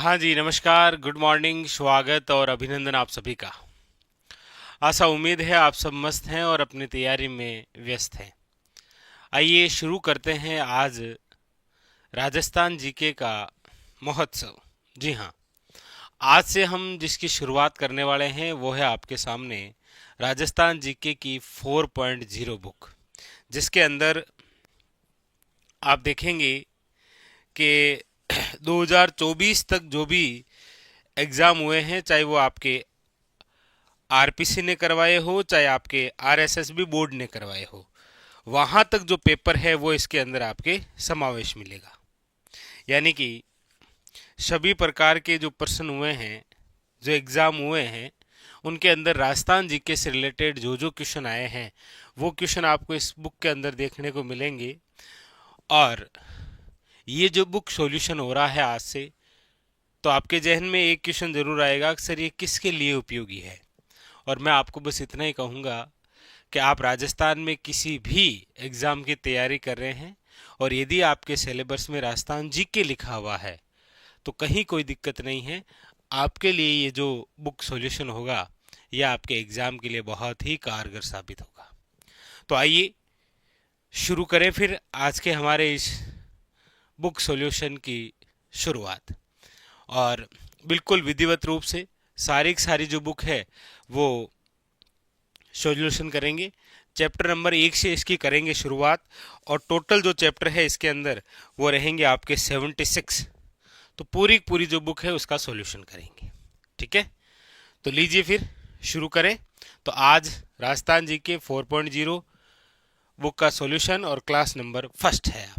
हाँ जी, नमस्कार, good morning, स्वागत और अभिनंदन आप सभी का। आशा उम्मीद है आप सब मस्त हैं और अपनी तैयारी में व्यस्त हैं। आइए शुरू करते हैं आज राजस्थान जीके का महोत्सव। जी हाँ, आज से हम जिसकी शुरुआत करने वाले हैं वो है आपके सामने राजस्थान जीके की 4.0 बुक, जिसके अंदर आप देखेंगे कि 2024 तक जो भी एग्ज़ाम हुए हैं, चाहे वो आपके आरपीसी ने करवाए हो चाहे आपके आरएसएसबी बोर्ड ने करवाए हो, वहां तक जो पेपर है वो इसके अंदर आपके समावेश मिलेगा। यानी कि सभी प्रकार के जो प्रश्न हुए हैं, जो एग्जाम हुए हैं, उनके अंदर राजस्थान जीके से रिलेटेड जो जो क्वेश्चन आए हैं वो क्वेश्चन आपको इस बुक के अंदर देखने को मिलेंगे। और ये जो बुक सॉल्यूशन हो रहा है आज से, तो आपके जहन में एक क्वेश्चन जरूर आएगा कि सर ये किसके लिए उपयोगी है। और मैं आपको बस इतना ही कहूँगा कि आप राजस्थान में किसी भी एग्ज़ाम की तैयारी कर रहे हैं और यदि आपके सिलेबस में राजस्थान जीके लिखा हुआ है तो कहीं कोई दिक्कत नहीं है। आपके लिए ये जो बुक सॉल्यूशन होगा यह आपके एग्ज़ाम के लिए बहुत ही कारगर साबित होगा। तो आइए शुरू करें फिर आज के हमारे इस बुक सॉल्यूशन की शुरुआत। और बिल्कुल विधिवत रूप से सारी की सारी जो बुक है वो सॉल्यूशन करेंगे। चैप्टर नंबर 1 से इसकी करेंगे शुरुआत और टोटल जो चैप्टर है इसके अंदर वो रहेंगे आपके 76। तो पूरी पूरी जो बुक है उसका सॉल्यूशन करेंगे। ठीक है, तो लीजिए फिर शुरू करें। तो आज राजस्थान जी के 4.0 बुक का सॉल्यूशन और क्लास नंबर फर्स्ट है। आप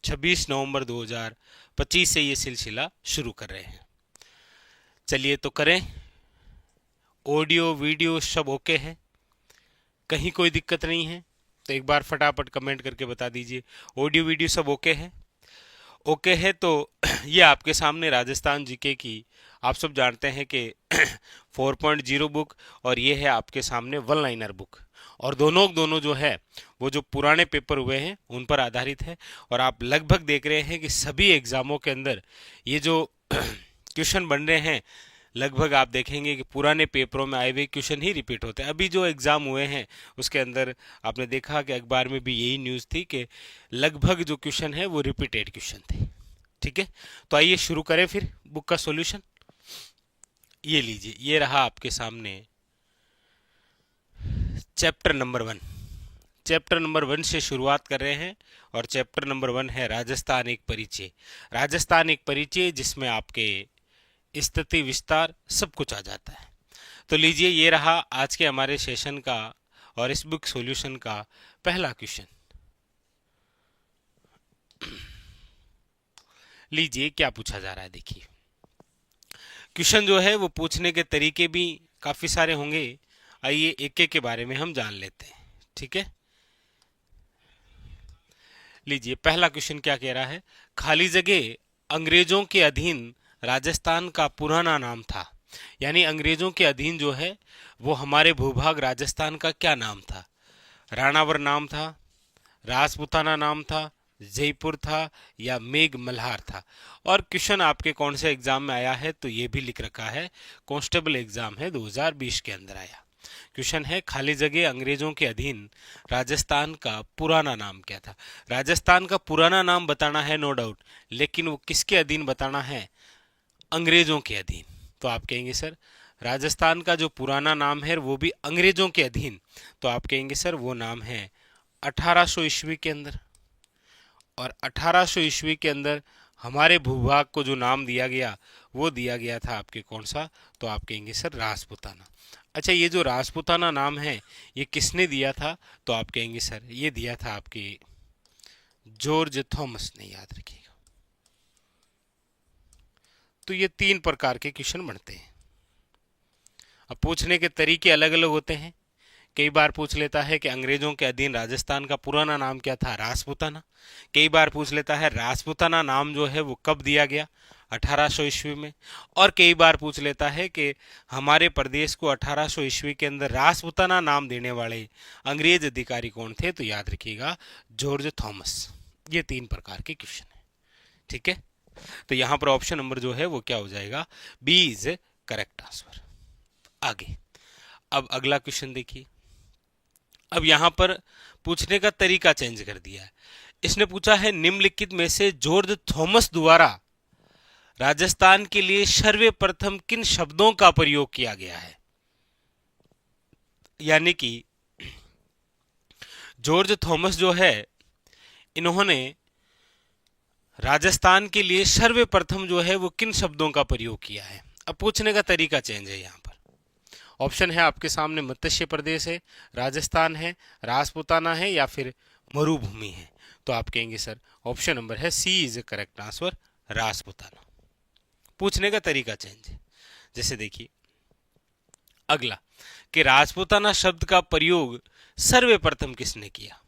26 नवंबर 2025 से ये सिलसिला शुरू कर रहे हैं। चलिए तो करें। ऑडियो वीडियो सब ओके है, कहीं कोई दिक्कत नहीं है? तो एक बार फटाफट कमेंट करके बता दीजिए ऑडियो वीडियो सब ओके है। ओके है तो ये आपके सामने राजस्थान जीके की, आप सब जानते हैं कि 4.0 बुक और ये है आपके सामने वन लाइनर बुक। और दोनों दोनों जो है वो जो पुराने पेपर हुए हैं उन पर आधारित है। और आप लगभग देख रहे हैं कि सभी एग्जामों के अंदर ये जो क्वेश्चन बन रहे हैं, लगभग आप देखेंगे कि पुराने पेपरों में आए हुए क्वेश्चन ही रिपीट होते हैं। अभी जो एग्ज़ाम हुए हैं उसके अंदर आपने देखा कि अखबार में भी यही न्यूज़ थी कि लगभग जो क्वेश्चन है वो रिपीटेड क्वेश्चन थे। ठीक है, तो आइए शुरू करें फिर बुक का सॉल्यूशन। ये लीजिए, ये रहा आपके सामने चैप्टर नंबर 1। चैप्टर नंबर 1 से शुरुआत कर रहे हैं और चैप्टर नंबर 1 है राजस्थान एक परिचय। राजस्थान एक परिचय जिसमें आपके स्थिति विस्तार सब कुछ आ जाता है। तो लीजिए, ये रहा आज के हमारे सेशन का और इस बुक सॉल्यूशन का पहला क्वेश्चन। लीजिए क्या पूछा जा रहा है, देखिए। क्वेश्चन जो है वो पूछने के तरीके भी काफी सारे होंगे। आइए एक एक के बारे में हम जान लेते हैं। ठीक है, लीजिए पहला क्वेश्चन क्या कह रहा है। खाली जगह अंग्रेजों के अधीन राजस्थान का पुराना नाम था। यानी अंग्रेजों के अधीन जो है वो हमारे भूभाग राजस्थान का क्या नाम था? राणावर नाम था, राजपुताना नाम था, जयपुर था या मेघ मल्हार था? और क्वेश्चन आपके कौन से एग्जाम में आया है तो ये भी लिख रखा है, कांस्टेबल एग्जाम है 2020 के अंदर आया। क्वेश्चन है खाली जगह अंग्रेजों के अधीन राजस्थान का पुराना नाम क्या था? राजस्थान का पुराना नाम बताना है नो डाउट, लेकिन वो किसके अधीन बताना है? अंग्रेजों के अधीन। तो आप कहेंगे सर राजस्थान का जो पुराना नाम है वो भी अंग्रेजों के अधीन, तो आप कहेंगे सर वो नाम है 1800 ईस्वी के अंदर। और 1800 ईस्वी के अंदर हमारे भूभाग को जो नाम दिया गया वो दिया गया था आपके कौन सा? तो आप कहेंगे सर राजपुताना। अच्छा, ये जो राजपुताना नाम है ये किसने दिया था? तो आप कहेंगे सर ये दिया था आपके जॉर्ज थॉमस ने, याद रखिएगा। तो ये 3 प्रकार के क्वेश्चन बनते हैं। अब पूछने के तरीके अलग अलग होते हैं। कई बार पूछ लेता है कि अंग्रेजों के अधीन राजस्थान का पुराना नाम क्या था? राजपुताना। कई बार पूछ लेता है राजपुताना नाम जो है वो कब दिया गया? 1800 ईस्वी में। और कई बार पूछ लेता है कि हमारे प्रदेश को 1800 ईस्वी के अंदर राजपुताना नाम देने वाले अंग्रेज अधिकारी कौन थे? तो याद रखिएगा जॉर्ज थॉमस। ये 3 प्रकार के क्वेश्चन है। ठीक है, तो यहां पर ऑप्शन नंबर जो है वो क्या हो जाएगा, बी इज करेक्ट आंसर। आगे अब अगला क्वेश्चन देखिए। अब यहां पर पूछने का तरीका चेंज कर दिया है। इसने पूछा है निम्नलिखित में से जॉर्ज थॉमस द्वारा राजस्थान के लिए सर्वप्रथम किन शब्दों का प्रयोग किया गया है। यानी कि जॉर्ज थॉमस जो है, इन्होंने राजस्थान के लिए सर्वप्रथम जो है वो किन शब्दों का प्रयोग किया है। अब पूछने का तरीका चेंज है। यहां पर ऑप्शन है आपके सामने, मत्स्य प्रदेश है, राजस्थान है, राजपूताना है या फिर मरुभूमि है। तो आप कहेंगे सर ऑप्शन नंबर है सी इज करेक्ट आंसर, राजपूताना। पूछने का तरीका चेंज है। जैसे देखिए अगला कि राजपूताना शब्द का प्रयोग सर्वप्रथम किसने किया।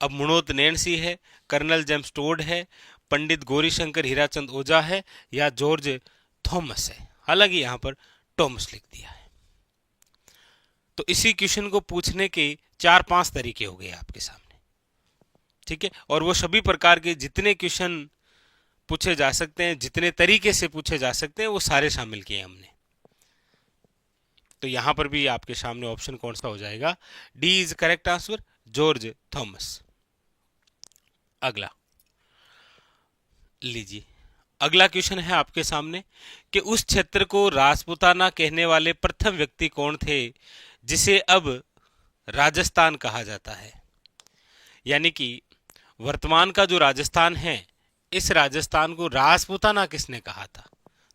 अब मुणोत नैणसी है, कर्नल जेम्स टोड है, पंडित गौरीशंकर हीराचंद ओझा है या जॉर्ज थॉमस है। हालांकि यहां पर थॉमस लिख दिया है। तो इसी क्वेश्चन को पूछने के 4-5 तरीके हो गए आपके सामने, ठीक है। और वो सभी प्रकार के जितने क्वेश्चन पूछे जा सकते हैं, जितने तरीके से पूछे जा सकते हैं, वो सारे शामिल किए हमने। तो यहां पर भी आपके सामने ऑप्शन कौन सा हो जाएगा, D is correct answer, George Thomas. अगला लीजिए, अगला क्वेश्चन है आपके सामने कि उस क्षेत्र को राजपूताना कहने वाले प्रथम व्यक्ति कौन थे जिसे अब राजस्थान कहा जाता है। यानी कि वर्तमान का जो राजस्थान है, इस राजस्थान को राजपूताना किसने कहा था।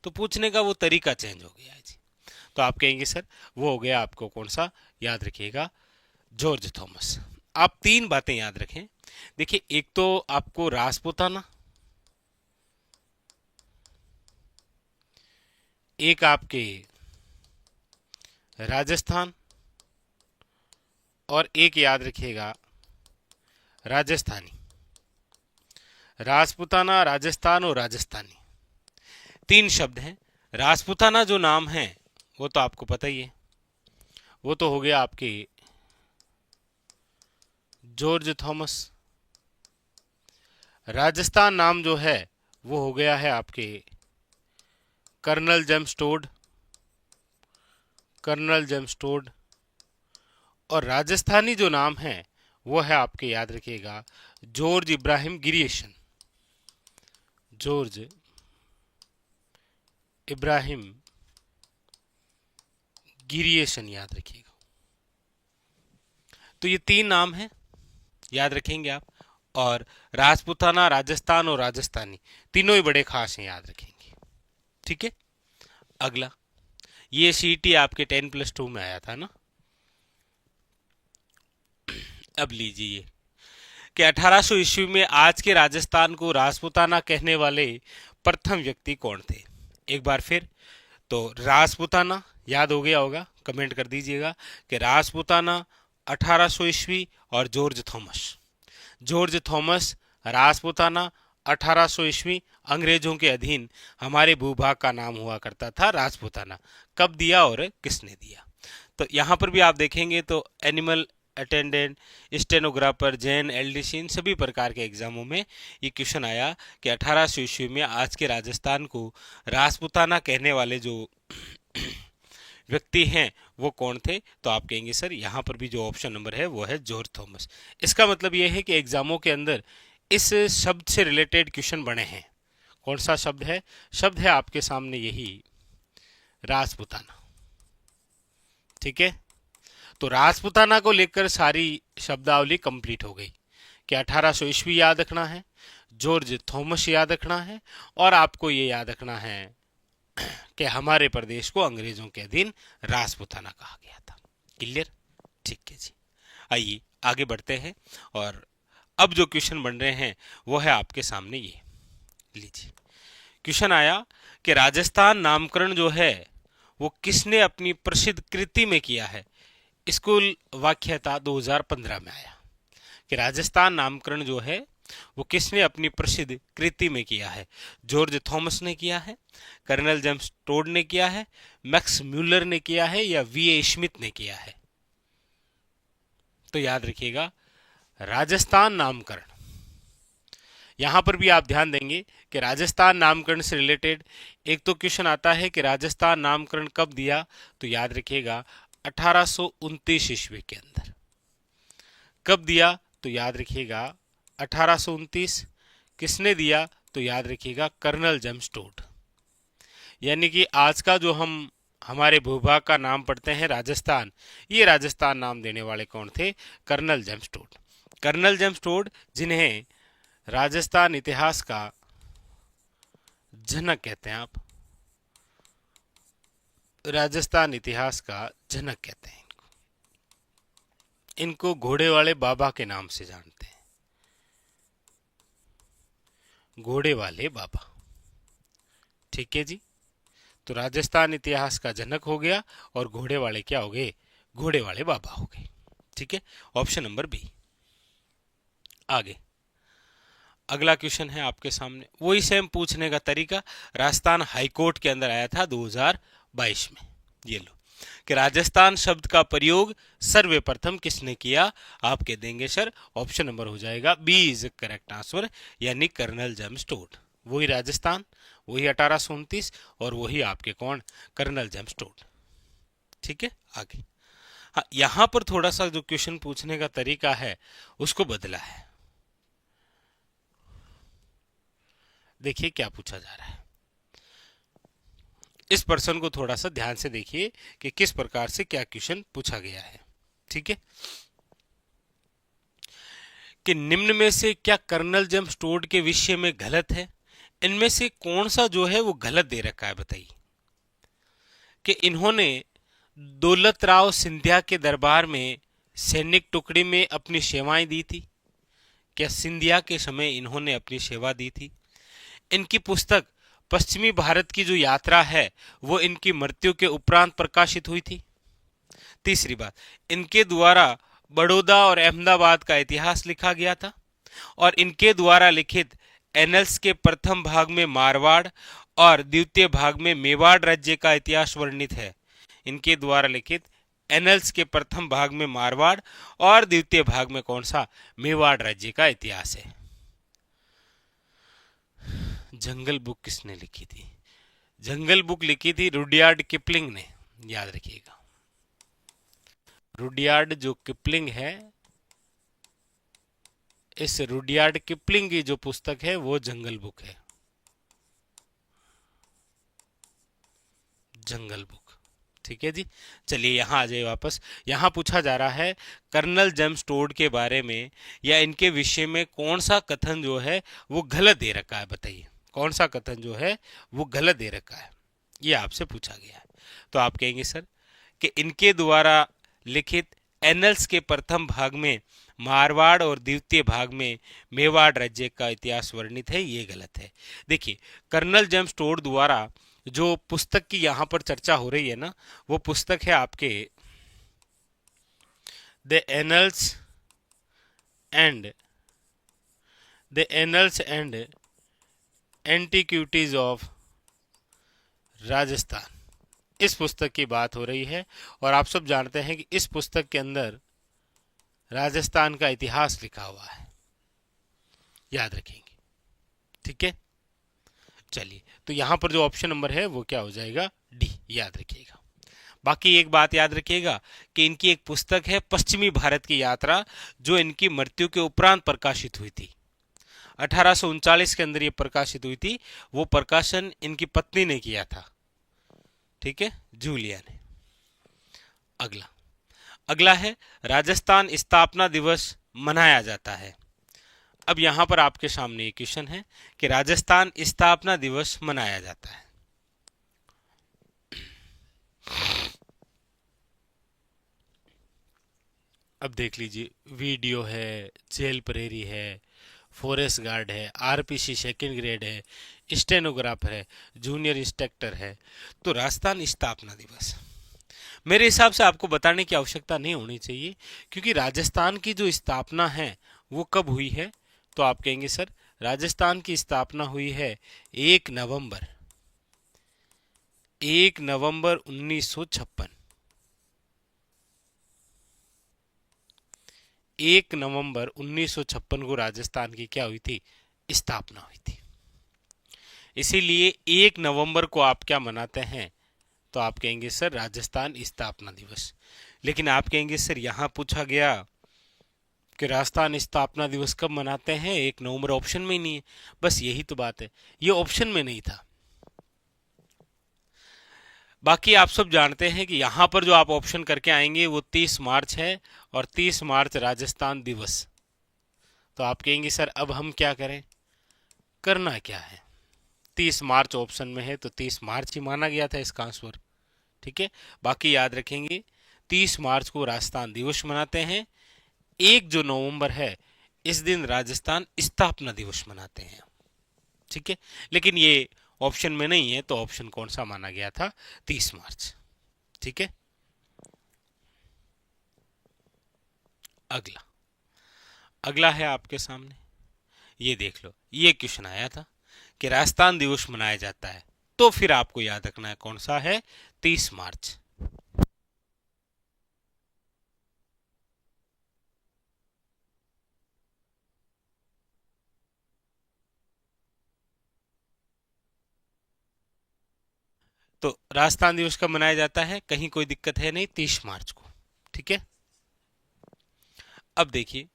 तो पूछने का वो तरीका चेंज हो गया है जी। तो आप कहेंगे सर वो हो गया आपको कौन सा, याद रखिएगा जॉर्ज थॉमस। आप 3 बातें याद रखें। देखिए एक तो आपको राजपूताना, एक आपके राजस्थान और एक याद रखिएगा राजस्थानी। राजपूताना, राजस्थान और राजस्थानी 3 शब्द हैं। राजपूताना जो नाम है वो तो आपको पता ही है, वो तो हो गया आपके जॉर्ज थॉमस। राजस्थान नाम जो है वो हो गया है आपके colonel James Tod, colonel James Tod. और राजस्थानी जो नाम है वो है आपके, याद रखिएगा, जॉर्ज इब्राहिम गिरियसन, जॉर्ज इब्राहिम गिरियसन, याद रखिएगा। तो ये 3 नाम हैं, याद रखेंगे आप। और राजपूताना, राजस्थान और राजस्थानी तीनों ही बड़े खास हैं, याद रखेंगे, ठीक है। अगला, ये सीटी आपके 10+2 में आया था ना। अब लीजिए कि 1800 ईस्वी में आज के राजस्थान को राजपूताना कहने वाले प्रथम व्यक्ति कौन थे। एक बार फिर, तो राजपूताना याद हो गया होगा, कमेंट कर दीजिएगा कि राजपूताना 1800 ईस्वी और George Thomas. George Thomas, Rajputana 1800 ईस्वी, अंग्रेजों के अधीन हमारे भूभाग का नाम हुआ करता था राजपूताना। कब दिया और किसने दिया। तो यहां पर भी आप देखेंगे तो एनिमल अटेंडेंट, स्टेनोग्राफर, जैन, एलडीसी, इन सभी प्रकार के एग्जामों में ये क्वेश्चन आया कि 1800 ईस्वी में आज के राजस्थान को राजपूताना कहने वाले जो व्यक्ति हैं वो कौन थे। तो आप कहेंगे सर यहाँ पर भी जो ऑप्शन नंबर है वो है जॉर्ज थॉमस। इसका मतलब ये है कि एग्जामों के अंदर इस शब्द से रिलेटेड क्वेश्चन बने हैं। कौन सा शब्द है, शब्द है आपके सामने यही राजपूताना, ठीक है। तो राजपूताना को लेकर सारी शब्दावली कंप्लीट हो गई कि 1800 ईस्वी याद रखना है, जॉर्ज थॉमस याद रखना है, और आपको ये याद रखना है कि हमारे प्रदेश को अंग्रेजों के अधीन राजपूताना कहा गया था। क्लियर, ठीक है जी। आइए आगे बढ़ते हैं और अब जो क्वेश्चन बन रहे हैं वो है आपके सामने ये लीजिए। क्वेश्चन आया कि राजस्थान नामकरण जो है वो किसने अपनी प्रसिद्ध कृति में किया है। स्कूल वाक्यता 2015 में आया कि राजस्थान नामकरण जो है वो किसने अपनी प्रसिद्ध कृति में किया है। जॉर्ज थॉमस ने किया है, कर्नल जेम्स टोड ने किया है, मैक्स म्यूलर ने किया है या वी.ए. स्मिथ ने किया है। तो याद रखिएगा राजस्थान नामकरण यहां पर भी आप ध्यान देंगे कि राजस्थान नामकरण से रिलेटेड एक तो क्वेश्चन आता है कि राजस्थान नामकरण कब दिया, तो याद रखिएगा 1829 ईस्वी के अंदर। कब दिया, तो याद रखिएगा 1829। किसने दिया, तो याद रखिएगा कर्नल जेम्स टोड। यानी कि आज का जो हम हमारे भूभाग का नाम पढ़ते हैं राजस्थान, ये राजस्थान नाम देने वाले कौन थे, colonel James Tod. Colonel James Tod, जिन्हें राजस्थान इतिहास का जनक कहते हैं, आप राजस्थान इतिहास का जनक कहते हैं इनको। इनको घोड़े वाले बाबा के नाम से जानते हैं, घोड़े वाले बाबा। ठीक है जी, तो राजस्थान इतिहास का जनक हो गया और घोड़े वाले क्या हो गए, घोड़े वाले बाबा हो गए। ठीक है, ऑप्शन नंबर बी। आगे अगला क्वेश्चन है आपके सामने, वही सेम पूछने का तरीका राजस्थान हाईकोर्ट के अंदर आया था 2022 में। ये लो कि राजस्थान शब्द का प्रयोग सर्वप्रथम किसने किया, आप कह देंगे सर ऑप्शन नंबर हो जाएगा बी इज करेक्ट आंसर, यानी कर्नल जेम्स टोड। वही राजस्थान, वही 1829 और वही आपके कौन, कर्नल जेम्स टोड। ठीक है, आगे हाँ, यहां पर थोड़ा सा जो क्वेश्चन पूछने का तरीका है उसको बदला है। देखिए क्या पूछा जा रहा है, इस पर्सन को थोड़ा सा ध्यान से देखिए कि किस प्रकार से क्या क्वेश्चन पूछा गया है। ठीक है, कि निम्न में से क्या कर्नल जेम्स टोड के विषय में गलत है, इनमें से कौन सा जो है वो गलत दे रखा है, बताइए। कि इन्होंने दौलत राव सिंधिया के दरबार में सैनिक टुकड़ी में अपनी सेवाएं दी थी, क्या सिंधिया के समय इन्होंने अपनी सेवा दी थी। इनकी पुस्तक पश्चिमी भारत की जो यात्रा है वो इनकी मृत्यु के उपरांत प्रकाशित हुई थी। तीसरी बात, इनके द्वारा बड़ौदा और अहमदाबाद का इतिहास लिखा गया था और इनके द्वारा लिखित एनल्स के प्रथम भाग में मारवाड़ और द्वितीय भाग में मेवाड़ राज्य का इतिहास वर्णित है। इनके द्वारा लिखित एनल्स के प्रथम भाग में मारवाड़ और द्वितीय भाग में कौन सा, मेवाड़ राज्य का इतिहास है। जंगल बुक किसने लिखी थी, जंगल बुक लिखी थी रुडयार्ड किपलिंग ने, याद रखिएगा। रुडयार्ड जो किपलिंग है, इस रुडयार्ड किपलिंग की जो पुस्तक है वो जंगल बुक है, जंगल बुक। ठीक है जी, चलिए यहां आ जाइए वापस। यहां पूछा जा रहा है कर्नल जेम्स टोड के बारे में या इनके विषय में कौन सा कथन जो है वो गलत दे रखा है, बताइए कौन सा कथन जो है वो गलत दे रखा है, ये आपसे पूछा गया है। तो आप कहेंगे सर कि इनके द्वारा लिखित एनल्स के प्रथम भाग में मारवाड़ और द्वितीय भाग में मेवाड़ राज्य का इतिहास वर्णित है, ये गलत है। देखिए कर्नल जेम्स टोड द्वारा जो पुस्तक की यहां पर चर्चा हो रही है ना, वो पुस्तक है आपके the annuls and antiquities of Rajasthan. इस पुस्तक की बात हो रही है और आप सब जानते हैं कि इस पुस्तक के अंदर राजस्थान का इतिहास लिखा हुआ है, याद रखेंगे। ठीक है, चलिए तो यहां पर जो ऑप्शन नंबर है वो क्या हो जाएगा, डी, याद रखिएगा। बाकी एक बात याद रखिएगा कि इनकी एक पुस्तक है पश्चिमी भारत की यात्रा, जो इनकी मृत्यु के उपरांत प्रकाशित हुई थी। 1839 के अंदर ये प्रकाशित हुई थी, वो प्रकाशन इनकी पत्नी ने किया था। ठीक है, जूलिया ने। अगला है राजस्थान स्थापना दिवस मनाया जाता है। अब यहां पर आपके सामने एक क्वेश्चन है कि राजस्थान स्थापना दिवस मनाया जाता है। अब देख लीजिए, वीडियो है, जेल प्रेरी है, फॉरेस्ट गार्ड है, आरपीसी सेकंड ग्रेड है, स्टेनोग्राफर है, जूनियर इंस्पेक्टर है। तो राजस्थान स्थापना दिवस मेरे हिसाब से आपको बताने की आवश्यकता नहीं होनी चाहिए, क्योंकि राजस्थान की जो स्थापना है वो कब हुई है, तो आप कहेंगे सर राजस्थान की स्थापना हुई है 1 नवंबर 1956। 1 नवंबर 1956 को राजस्थान की क्या हुई थी, स्थापना हुई थी। इसीलिए 1 नवंबर को आप क्या मनाते हैं, तो आप कहेंगे सर राजस्थान स्थापना दिवस। लेकिन आप कहेंगे सर यहाँ पूछा गया कि राजस्थान स्थापना दिवस कब मनाते हैं, 1 नवंबर ऑप्शन में ही नहीं है। बस यही तो बात है, ये ऑप्शन में नहीं था। बाकी आप सब जानते हैं कि यहाँ पर जो आप ऑप्शन करके आएंगे वो 30 मार्च है और 30 मार्च राजस्थान दिवस। तो आप कहेंगे सर अब हम क्या करें, करना क्या है। 30 मार्च ऑप्शन में है तो 30 मार्च ही माना गया था इसका आंसर। ठीक है, बाकी याद रखेंगे 30 मार्च को राजस्थान दिवस मनाते हैं। 1 नवंबर है, इस दिन राजस्थान स्थापना दिवस मनाते हैं। ठीक है, लेकिन ये ऑप्शन में नहीं है तो ऑप्शन कौन सा माना गया था, 30 मार्च। ठीक है, अगला अगला है आपके सामने, ये देख लो। ये क्वेश्चन आया था कि राजस्थान दिवस मनाया जाता है, तो फिर आपको याद रखना है कौन सा है, 30 मार्च। तो राजस्थान दिवस कब मनाया जाता है, कहीं कोई दिक्कत है नहीं, 30 मार्च को। ठीक है, अब देखिए,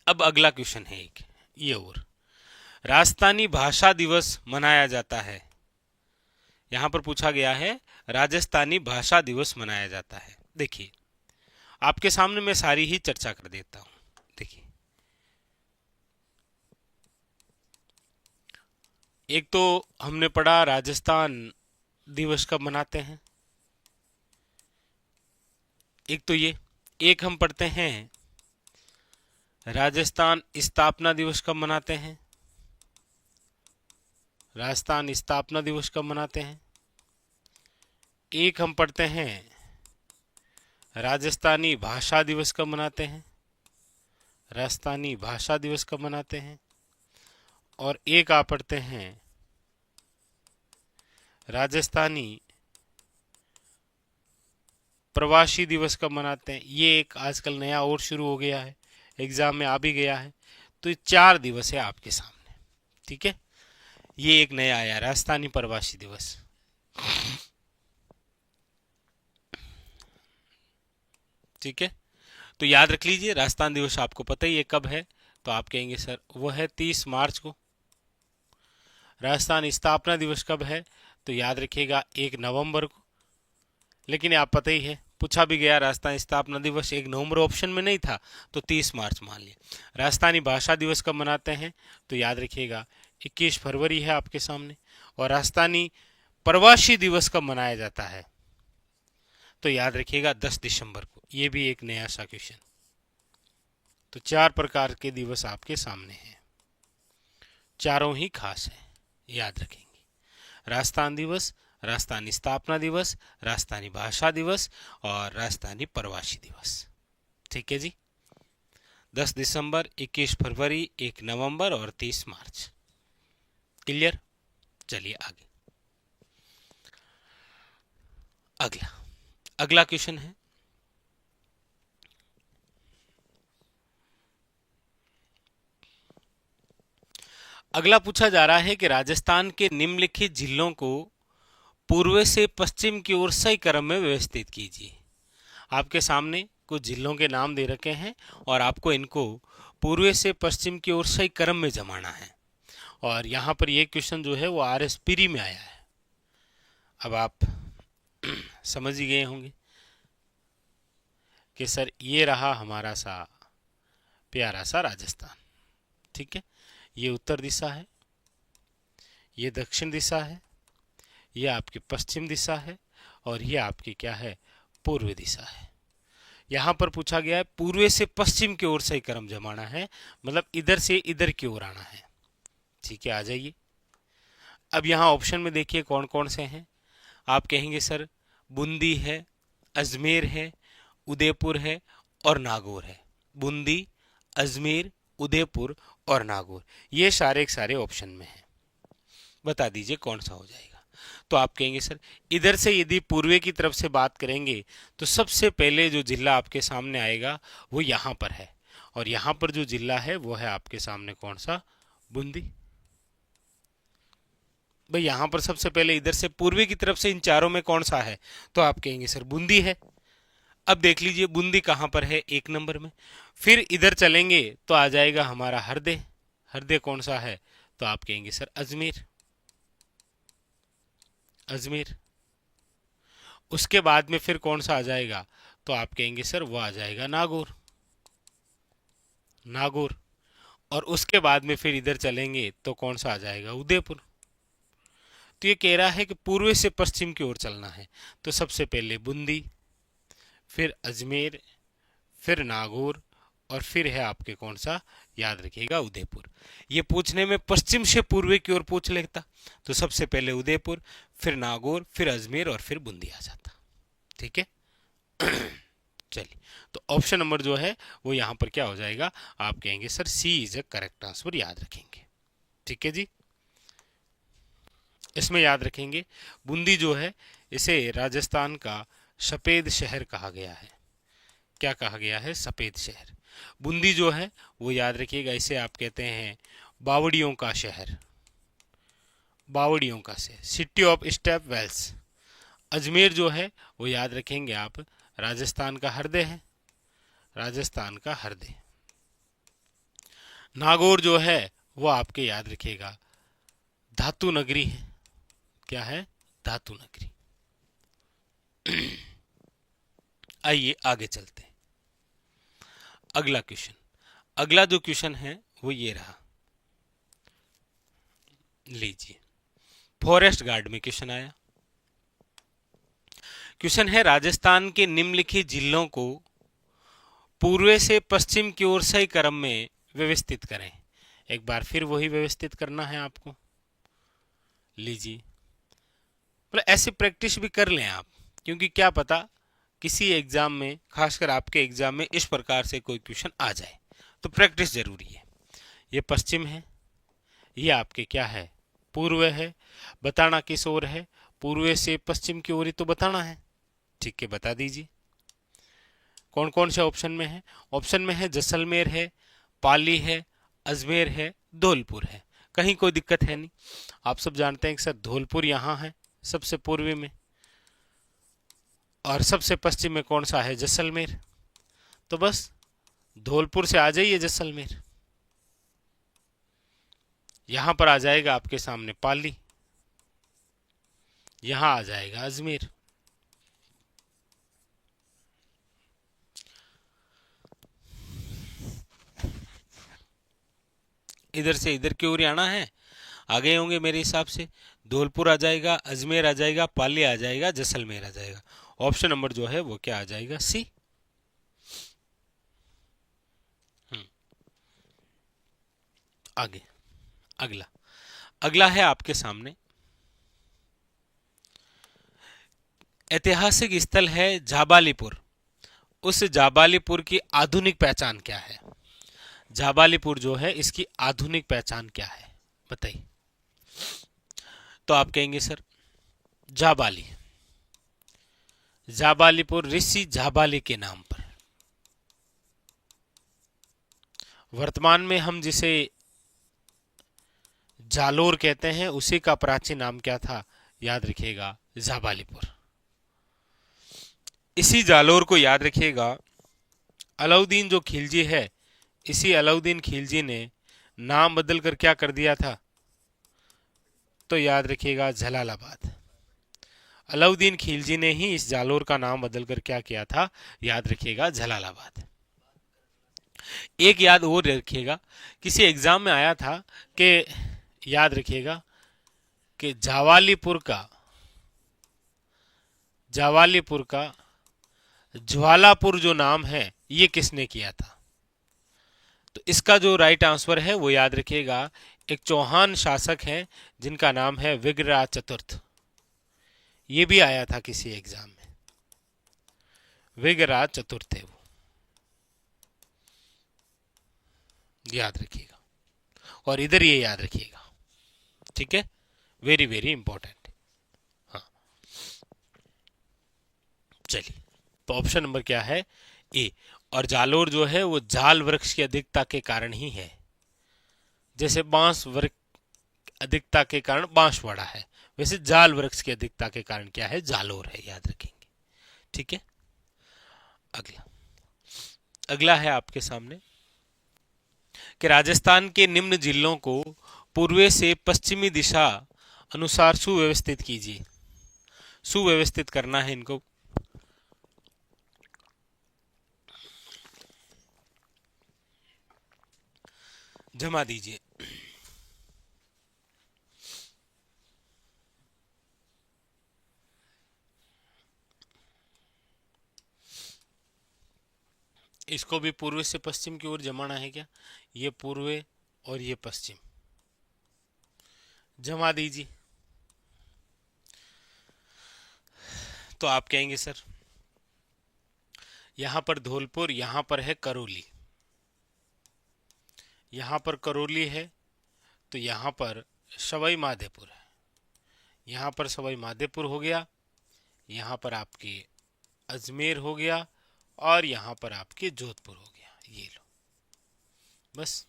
अब अगला क्वेश्चन है एक ये और, राजस्थानी भाषा दिवस मनाया जाता है। यहां पर पूछा गया है राजस्थानी भाषा दिवस मनाया जाता है। देखिए आपके सामने मैं सारी ही चर्चा कर देता हूं। देखिए, एक तो हमने पढ़ा राजस्थान दिवस कब मनाते हैं, एक तो ये, एक हम पढ़ते हैं राजस्थान स्थापना दिवस कब मनाते हैं, राजस्थान स्थापना दिवस कब मनाते हैं। एक हम पढ़ते हैं राजस्थानी भाषा दिवस कब मनाते हैं, राजस्थानी भाषा दिवस कब मनाते हैं। और एक आप पढ़ते हैं राजस्थानी प्रवासी दिवस कब मनाते हैं। ये एक आजकल नया और शुरू हो गया है, एग्जाम में आ भी गया है। तो ये 4 दिवस है आपके सामने। ठीक है, ये एक नया आया राजस्थानी प्रवासी दिवस। ठीक है, तो याद रख लीजिए राजस्थान दिवस आपको पता ही है कब है, तो आप कहेंगे सर वो है 30 मार्च को। राजस्थान स्थापना दिवस कब है, तो याद रखिएगा 1 नवंबर को। लेकिन आप पता ही है, पूछा भी गया राजस्थान स्थापना दिवस 1 नवंबर ऑप्शन में नहीं था तो 30 मार्च मान लिया। राजस्थानी भाषा दिवस कब मनाते हैं, तो याद रखिएगा 21 फरवरी है आपके सामने। और राजस्थानी प्रवासी दिवस कब मनाया जाता है, तो याद रखिएगा 10 दिसंबर को। ये भी एक नया सा क्वेश्चन। तो 4 प्रकार के दिवस आपके सामने हैं, चारों ही खास है, याद रखेंगे। राजस्थान दिवस, राजस्थानी स्थापना दिवस, राजस्थानी भाषा दिवस और राजस्थानी प्रवासी दिवस। ठीक है जी, 10 दिसंबर, 21 फरवरी, 1 नवंबर और 30 मार्च। क्लियर, चलिए आगे। अगला अगला क्वेश्चन है, अगला पूछा जा रहा है कि राजस्थान के निम्नलिखित जिलों को पूर्व से पश्चिम की ओर सही क्रम में व्यवस्थित कीजिए। आपके सामने कुछ जिलों के नाम दे रखे हैं और आपको इनको पूर्व से पश्चिम की ओर सही क्रम में जमाना है। और यहाँ पर ये क्वेश्चन जो है वो RS प्री में आया है। अब आप समझ ही गए होंगे कि सर ये रहा हमारा सा प्यारा सा राजस्थान। ठीक है, ये उत्तर दिशा है, ये दक्षिण दिशा है, ये आपकी पश्चिम दिशा है और ये आपकी क्या है, पूर्व दिशा है। यहाँ पर पूछा गया है पूर्व से पश्चिम की ओर सही क्रम जमाना है, मतलब इधर से इधर की ओर आना है। ठीक है, आ जाइए। अब यहाँ ऑप्शन में देखिए कौन कौन से हैं। आप कहेंगे सर बूंदी है, अजमेर है, उदयपुर है और नागौर है। बूंदी, अजमेर, उदयपुर और नागौर, ये सारे के सारे ऑप्शन में हैं। बता दीजिए कौन सा हो जाएगा। तो आप कहेंगे सर इधर से यदि पूर्व की तरफ से बात करेंगे तो सबसे पहले जो जिला आपके सामने आएगा वो यहाँ पर है और यहाँ पर जो जिला है वो है आपके सामने कौन सा, बूंदी। भाई यहाँ पर सबसे पहले इधर से पूर्वी की तरफ से इन चारों में कौन सा है, तो आप कहेंगे सर बूंदी है। अब देख लीजिए बूंदी कहाँ पर है, 1 नंबर में। फिर इधर चलेंगे तो आ जाएगा हमारा हरदे। हरदे कौन सा है, तो आप कहेंगे सर अजमेर। अजमेर। उसके बाद में फिर कौन सा आ जाएगा, तो आप कहेंगे सर वो आ जाएगा नागौर। नागौर। और उसके बाद में फिर इधर चलेंगे तो कौन सा आ जाएगा, उदयपुर। तो ये कह रहा है कि पूर्व से पश्चिम की ओर चलना है, तो सबसे पहले बूंदी, फिर अजमेर, फिर नागौर, और फिर है आपके कौन सा, याद रखिएगा उदयपुर। ये पूछने में पश्चिम से पूर्व की ओर पूछ लेता तो सबसे पहले उदयपुर, फिर नागौर, फिर अजमेर और फिर बूंदी आ जाता। ठीक है। चलिए, तो ऑप्शन नंबर जो है वो यहां पर क्या हो जाएगा, आप कहेंगे sir C is a correct answer, याद रखेंगे। ठीक है जी। इसमें याद रखेंगे बूंदी जो है इसे राजस्थान का सफेद शहर कहा गया है। क्या कहा गया है, सफेद शहर। बूंदी जो है वो याद रखिएगा, इसे आप कहते हैं बावड़ियों का शहर। बावड़ियों का शहर, city of step wells. Ajmer जो है वो याद रखेंगे आप, राजस्थान का हृदय है। राजस्थान का हृदय। नागौर जो है वो आपके याद रखिएगा धातु नगरी है। क्या है, धातु नगरी। आइए आगे चलते हैं। अगला क्वेश्चन, अगला जो क्वेश्चन है वो ये रहा, लीजिए। फॉरेस्ट गार्ड में क्वेश्चन आया। क्वेश्चन है राजस्थान के निम्नलिखित जिलों को पूर्व से पश्चिम की ओर सही क्रम में व्यवस्थित करें। एक बार फिर वही व्यवस्थित करना है आपको। लीजिए, मतलब ऐसे प्रैक्टिस भी कर लें आप, क्योंकि क्या पता किसी एग्जाम में, खासकर आपके एग्जाम में इस प्रकार से कोई क्वेश्चन आ जाए, तो प्रैक्टिस जरूरी है। ये पश्चिम है, ये आपके क्या है, पूर्व है। बताना किस ओर है, पूर्व से पश्चिम की ओर ही तो बताना है। ठीक है, बता दीजिए कौन कौन से ऑप्शन में है। ऑप्शन में है जैसलमेर है, पाली है, अजमेर है, धौलपुर है। कहीं कोई दिक्कत है नहीं। आप सब जानते हैं कि सर धौलपुर यहाँ है सबसे पूर्वी में, और सबसे पश्चिम में कौन सा है, जैसलमेर। तो बस धौलपुर से आ जाइए जैसलमेर, यहां पर आ जाएगा आपके सामने पाली, यहां आ जाएगा अजमेर। इधर से इधर की ओर आना है, आ गए होंगे मेरे हिसाब से। धौलपुर आ जाएगा, अजमेर आ जाएगा, पाली आ जाएगा, जैसलमेर आ जाएगा। ऑप्शन नंबर जो है वो क्या आ जाएगा, सी। आगे अगला, अगला है आपके सामने ऐतिहासिक स्थल है जाबालीपुर। उस जाबालीपुर की आधुनिक पहचान क्या है। जाबालीपुर जो है इसकी आधुनिक पहचान क्या है, बताइए। तो आप कहेंगे सर जाबाली, जाबालीपुर ऋषि जाबाली के नाम पर। वर्तमान में हम जिसे जालोर कहते हैं उसी का प्राचीन नाम क्या था, याद रखिएगा जाबालीपुर। इसी जालोर को याद रखिएगा अलाउद्दीन जो खिलजी है, इसी अलाउद्दीन खिलजी ने नाम बदल कर क्या कर दिया था, तो याद रखिएगा जलालाबाद। अलाउद्दीन खिलजी ने ही इस जालोर का नाम बदलकर क्या किया था, याद रखिएगा जलालाबाद। एक याद और रखिएगा, किसी एग्जाम में आया था कि याद रखिएगा कि जावालीपुर का ज्वालापुर जो नाम है ये किसने किया था। तो इसका जो राइट आंसर है वो याद रखिएगा, एक चौहान शासक हैं जिनका नाम है विग्रहराज चतुर्थ। ये भी आया था किसी एग्जाम में, विग्रहराज चतुर्थ है वो, याद रखिएगा। और इधर ये याद रखिएगा, ठीक है, वेरी वेरी इंपॉर्टेंट। हाँ, चलिए, तो ऑप्शन नंबर क्या है, ए। और जालोर जो है वो जाल वृक्ष की अधिकता के कारण ही है। जैसे बांस वृक्ष अधिकता के कारण बांसवाड़ा है, वैसे जाल वृक्ष की अधिकता के कारण क्या है, जालोर है, याद रखेंगे। ठीक है। अगला अगला है आपके सामने कि राजस्थान के निम्न जिलों को पूर्व से पश्चिमी दिशा अनुसार सुव्यवस्थित कीजिए। सुव्यवस्थित करना है इनको। जमा दीजिए। इसको भी पूर्व से पश्चिम की ओर जमाना है क्या, ये पूर्व और ये पश्चिम, जमा दीजिए। तो आप कहेंगे सर यहां पर धौलपुर, यहां पर है करौली, यहां पर करौली है, तो यहां पर सवाई माधोपुर है, यहां पर सवाई माधोपुर हो गया, यहां पर आपके अजमेर हो गया, और यहां पर आपके जोधपुर हो गया। ये लो बस।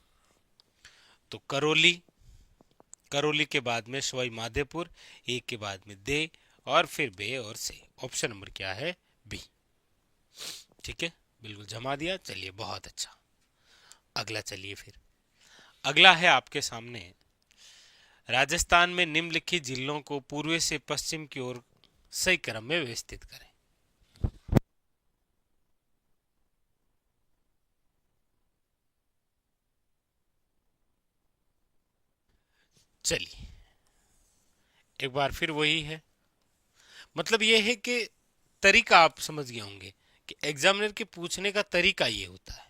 तो करौली, करौली के बाद में सवाई माधोपुर, एक के बाद में दे, और फिर बे और से। ऑप्शन नंबर क्या है, बी। ठीक है, बिल्कुल जमा दिया। चलिए बहुत अच्छा। अगला चलिए फिर। अगला है आपके सामने, राजस्थान में निम्नलिखित जिलों को पूर्व से पश्चिम की ओर सही क्रम में व्यवस्थित करें। चलिए एक बार फिर वही है, मतलब ये है कि तरीका आप समझ गए होंगे कि एग्जामिनर के पूछने का तरीका ये होता है।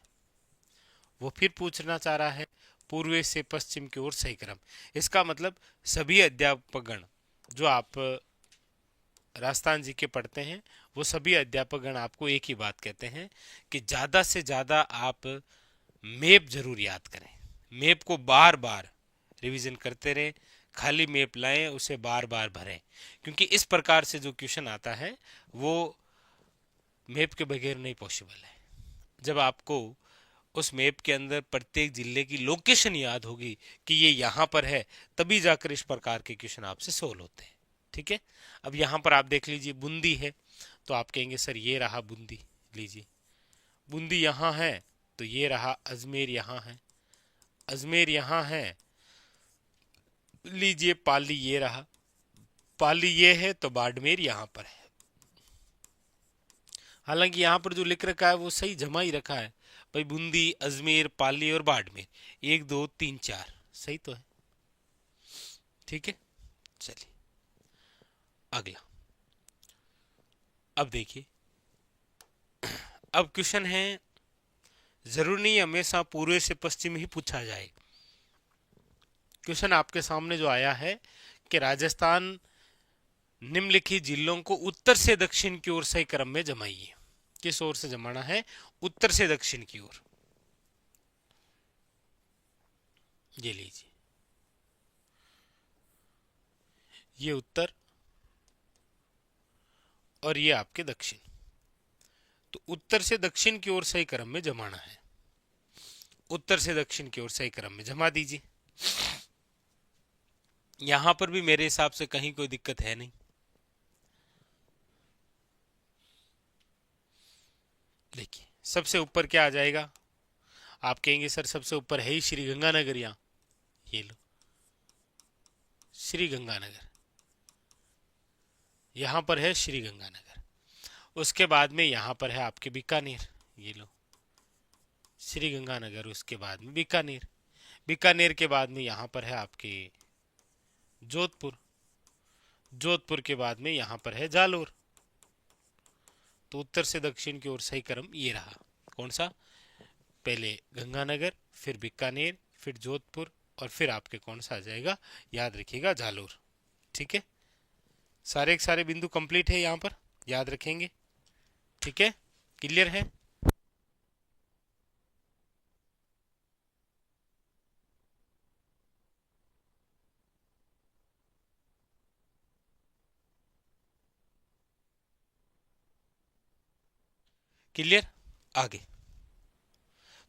वो फिर पूछना चाह रहा है पूर्व से पश्चिम की ओर सही क्रम। इसका मतलब सभी अध्यापकगण जो आप राजस्थान जी के पढ़ते हैं, वो सभी अध्यापकगण आपको एक ही बात कहते हैं कि ज्यादा से ज्यादा आप मैप जरूर याद करें। मैप को बार बार रिवीजन करते रहें, खाली मैप लाएं, उसे बार बार भरें, क्योंकि इस प्रकार से जो क्वेश्चन आता है वो मैप के बगैर नहीं पॉसिबल है। जब आपको उस मैप के अंदर प्रत्येक जिले की लोकेशन याद होगी कि ये यहाँ पर है, तभी जाकर इस प्रकार के क्वेश्चन आपसे सोल्व होते हैं। ठीक है। अब यहाँ पर आप देख लीजिए बूंदी है, तो आप कहेंगे सर ये रहा बूंदी, लीजिए बूंदी यहाँ है, तो ये रहा अजमेर यहाँ है, अजमेर यहाँ है, लीजिए पाली ये रहा, पाली ये है, तो बाड़मेर यहाँ पर है। हालांकि यहाँ पर जो लिख रखा है वो सही जमा ही रखा है भाई, बूंदी, अजमेर, पाली और बाड़मेर, 1 2 3 4 सही तो है। ठीक है। चलिए अगला। अब देखिए, अब क्वेश्चन है, जरूर नहीं हमेशा पूर्व से पश्चिम ही पूछा जाए। क्वेश्चन आपके सामने जो आया है कि राजस्थान निम्नलिखित जिलों को उत्तर से दक्षिण की ओर सही क्रम में जमाइए। किस ओर से जमाना है, उत्तर से दक्षिण की ओर। ये लीजिए, ये उत्तर और ये आपके दक्षिण, तो उत्तर से दक्षिण की ओर सही क्रम में जमाना है। उत्तर से दक्षिण की ओर सही क्रम में जमा दीजिए। यहां पर भी मेरे हिसाब से कहीं कोई दिक्कत है नहीं। देखिए सबसे ऊपर क्या आ जाएगा, आप कहेंगे सर सबसे ऊपर है ही श्री गंगानगर, यहां ये लो श्री गंगानगर, यहां पर है श्री गंगानगर। उसके बाद में यहां पर है आपके बीकानेर, ये लो श्री गंगानगर, उसके बाद में बीकानेर, बीकानेर के बाद में यहां पर है आपके जोधपुर, जोधपुर के बाद में यहां पर है जालोर। तो उत्तर से दक्षिण की ओर सही क्रम ये रहा, कौन सा, पहले गंगानगर, फिर बीकानेर, फिर जोधपुर, और फिर आपके कौन सा आ जाएगा, याद रखिएगा जालोर। ठीक है, सारे के सारे बिंदु कंप्लीट है यहां पर, याद रखेंगे। ठीक है, क्लियर है। क्लियर। आगे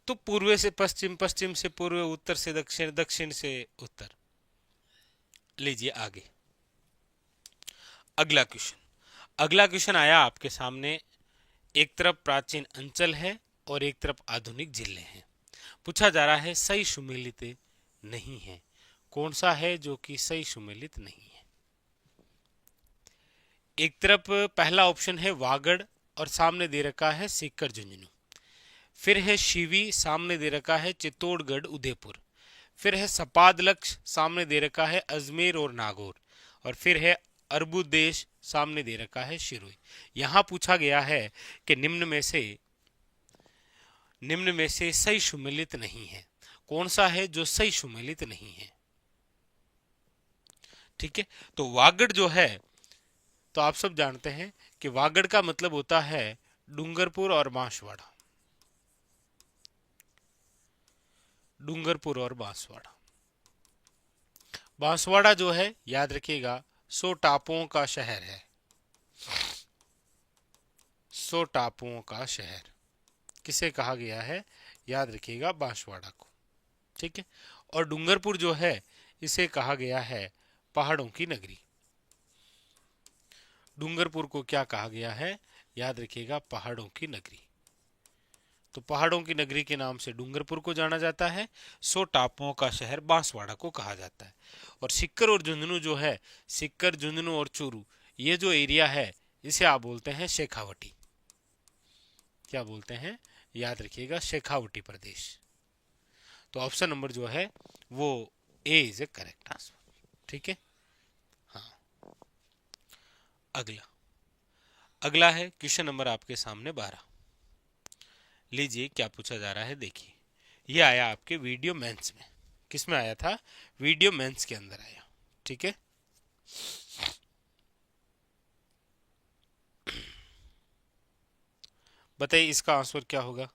तो पूर्व से पश्चिम, पश्चिम से पूर्व, उत्तर से दक्षिण, दक्षिण से उत्तर। लीजिए आगे अगला क्वेश्चन। अगला क्वेश्चन आया आपके सामने। एक तरफ प्राचीन अंचल है और एक तरफ आधुनिक जिले हैं। पूछा जा रहा है सही सुमेलित नहीं है। कौन सा है जो कि सही सुमेलित नहीं है? एक तरफ पहला ऑप्शन है वागड़ और सामने दे रखा है सीकर झुंझुनू। फिर है शिवी, सामने दे रखा है चित्तौड़गढ़ उदयपुर। फिर है सपादलक्ष, सामने दे रखा है अजमेर और नागौर। और फिर है अर्बुदेश, सामने दे रखा है शिरोई। यहां पूछा गया है कि निम्न में से सही सुमेलित नहीं है। कौन सा है जो सही सुमेलित नहीं है? ठीक है, तो वागड़ जो है, तो आप सब जानते हैं कि वागड़ का मतलब होता है डूंगरपुर और बांसवाड़ा। डूंगरपुर और बांसवाड़ा। बांसवाड़ा जो है, याद रखिएगा, 100 टापुओं का शहर है। 100 टापुओं का शहर किसे कहा गया है? याद रखिएगा, बांसवाड़ा को। ठीक है, और डूंगरपुर जो है इसे कहा गया है पहाड़ों की नगरी। डूंगरपुर को क्या कहा गया है? याद रखिएगा, पहाड़ों की नगरी। तो पहाड़ों की नगरी के नाम से डूंगरपुर को जाना जाता है। 100 टापुओं का शहर बांसवाड़ा को कहा जाता है। और सिक्कर और झुंझुनू जो है, सिक्कर, झुंझुनू और चूरू, ये जो एरिया है इसे आप बोलते हैं शेखावटी। क्या बोलते हैं? याद रखिएगा, शेखावटी प्रदेश। तो ऑप्शन नंबर जो है वो ए इज ए करेक्ट आंसर। ठीक है, हाँ। अगला है क्वेश्चन नंबर आपके सामने 12। लीजिए क्या पूछा जा रहा है, देखिए। ये आया आपके वीडियो मेंस में। किस में आया था? वीडियो मेंस के अंदर आया। ठीक है, बताइए इसका आंसर क्या होगा?